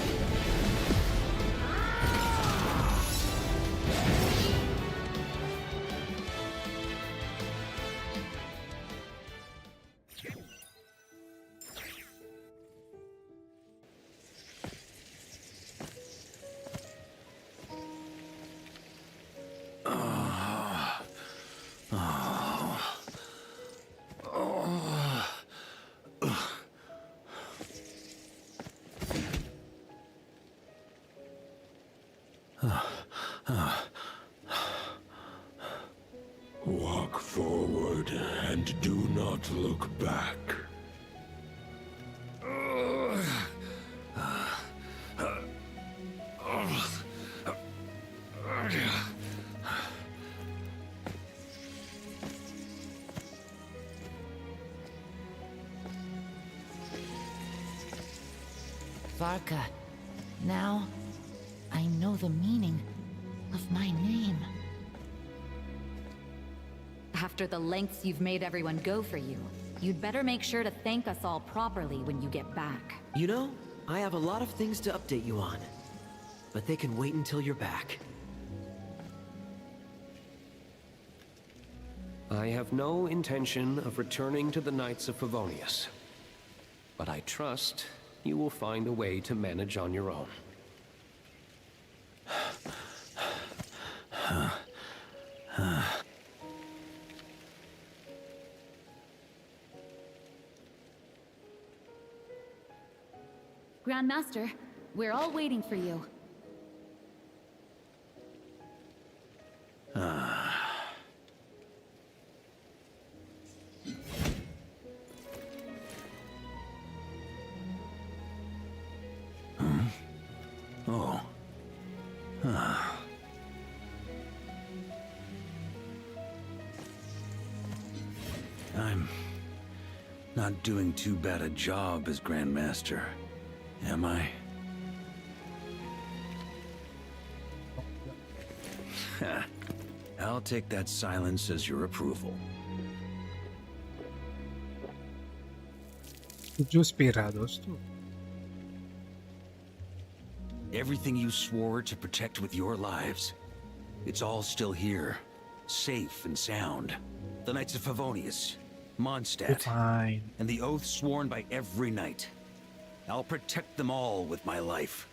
Look forward and do not look back. Varka, now I know the meaning of my name. After the lengths you've made everyone go for you, you'd better make sure to thank us all properly when you get back. You know, I have a lot of things to update you on, but they can wait until you're back. I have no intention of returning to the Knights of Favonius, but I trust you will find a way to manage on your own. Grandmaster, we're all waiting for you. Oh. I'm not doing too bad a job as Grandmaster, am I? I'll take that silence as your approval. Juice P रहा दोस्तों. Everything you swore to protect with your lives, it's all still here, safe and sound. The Knights of Favonius, Mondstadt, Fine. and the oath sworn by every knight. I'll protect them all with my life.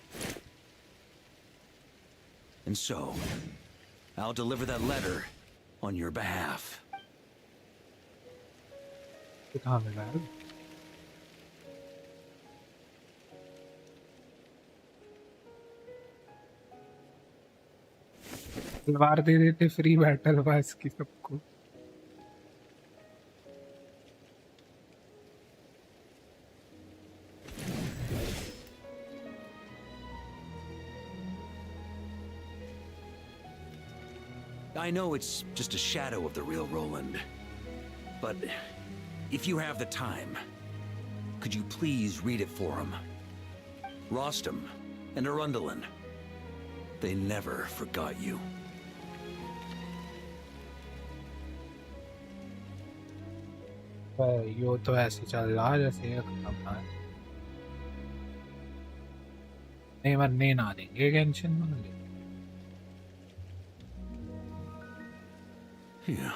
And so, I'll deliver that letter on your behalf. कहाँ मिला है? तलवार दे देते free battle pass की सबको. I know it's just a shadow of the real Roland, but if you have the time, could you please read it for him? Rostam and Arundelen, they never forgot you. यो तो ऐसे चल रहा जैसे ये खत्म ना है. नहीं मरने ना देंगे गेंशिन में. Phew.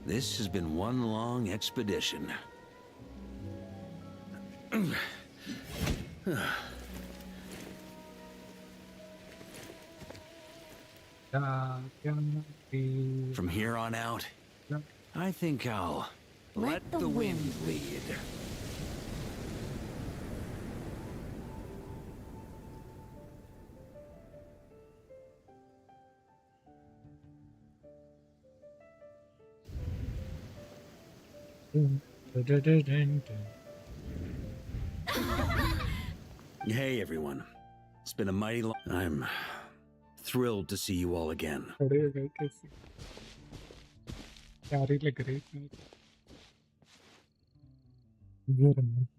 This has been one long expedition. From here on out, I think I'll let the wind lead. Hey everyone, it's been a mighty long. I'm thrilled to see you all again.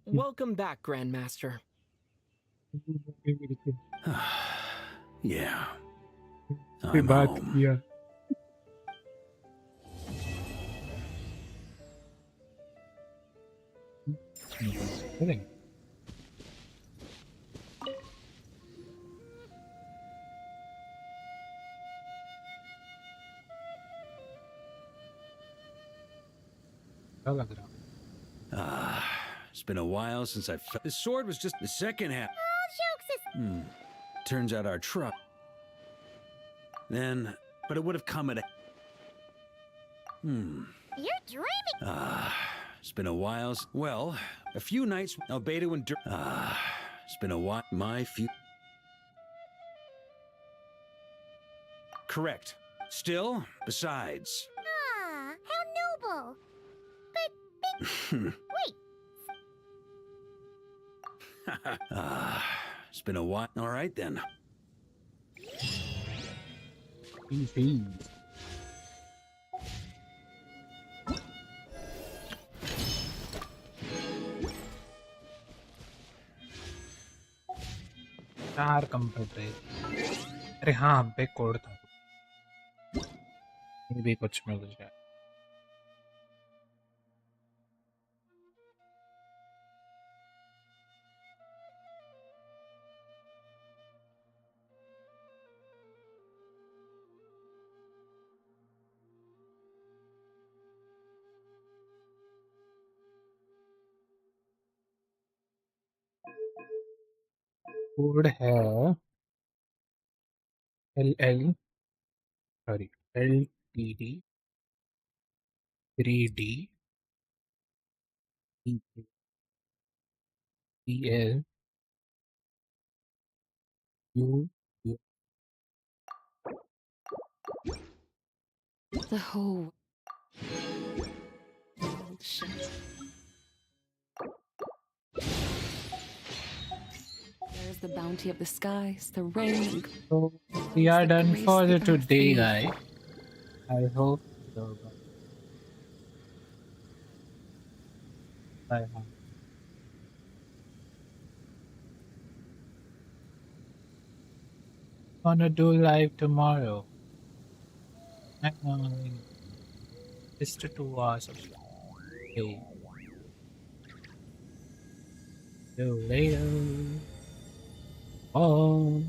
Welcome back, Grandmaster. Yeah. I'm home. Kidding. It's been a while since I've felt. This sword was just the second half. Turns out our truck. But it would have come at a. You're dreaming. It's been a while. Well, a few nights. Albedo and it's been a while. My few. Correct. Still, besides. Oh. But, wait. It's been a while. All right then. चार computer. अरे हाँ, हम पे code था। ये भी कुछ मिल जाए। कोड है LTD 3D EL U. The whole shit. There's the bounty of the skies, the rain. So we are done for the today, guys. I hope so. Bye. Gonna do live tomorrow. Just 2 hours. Okay. See you later. Bye.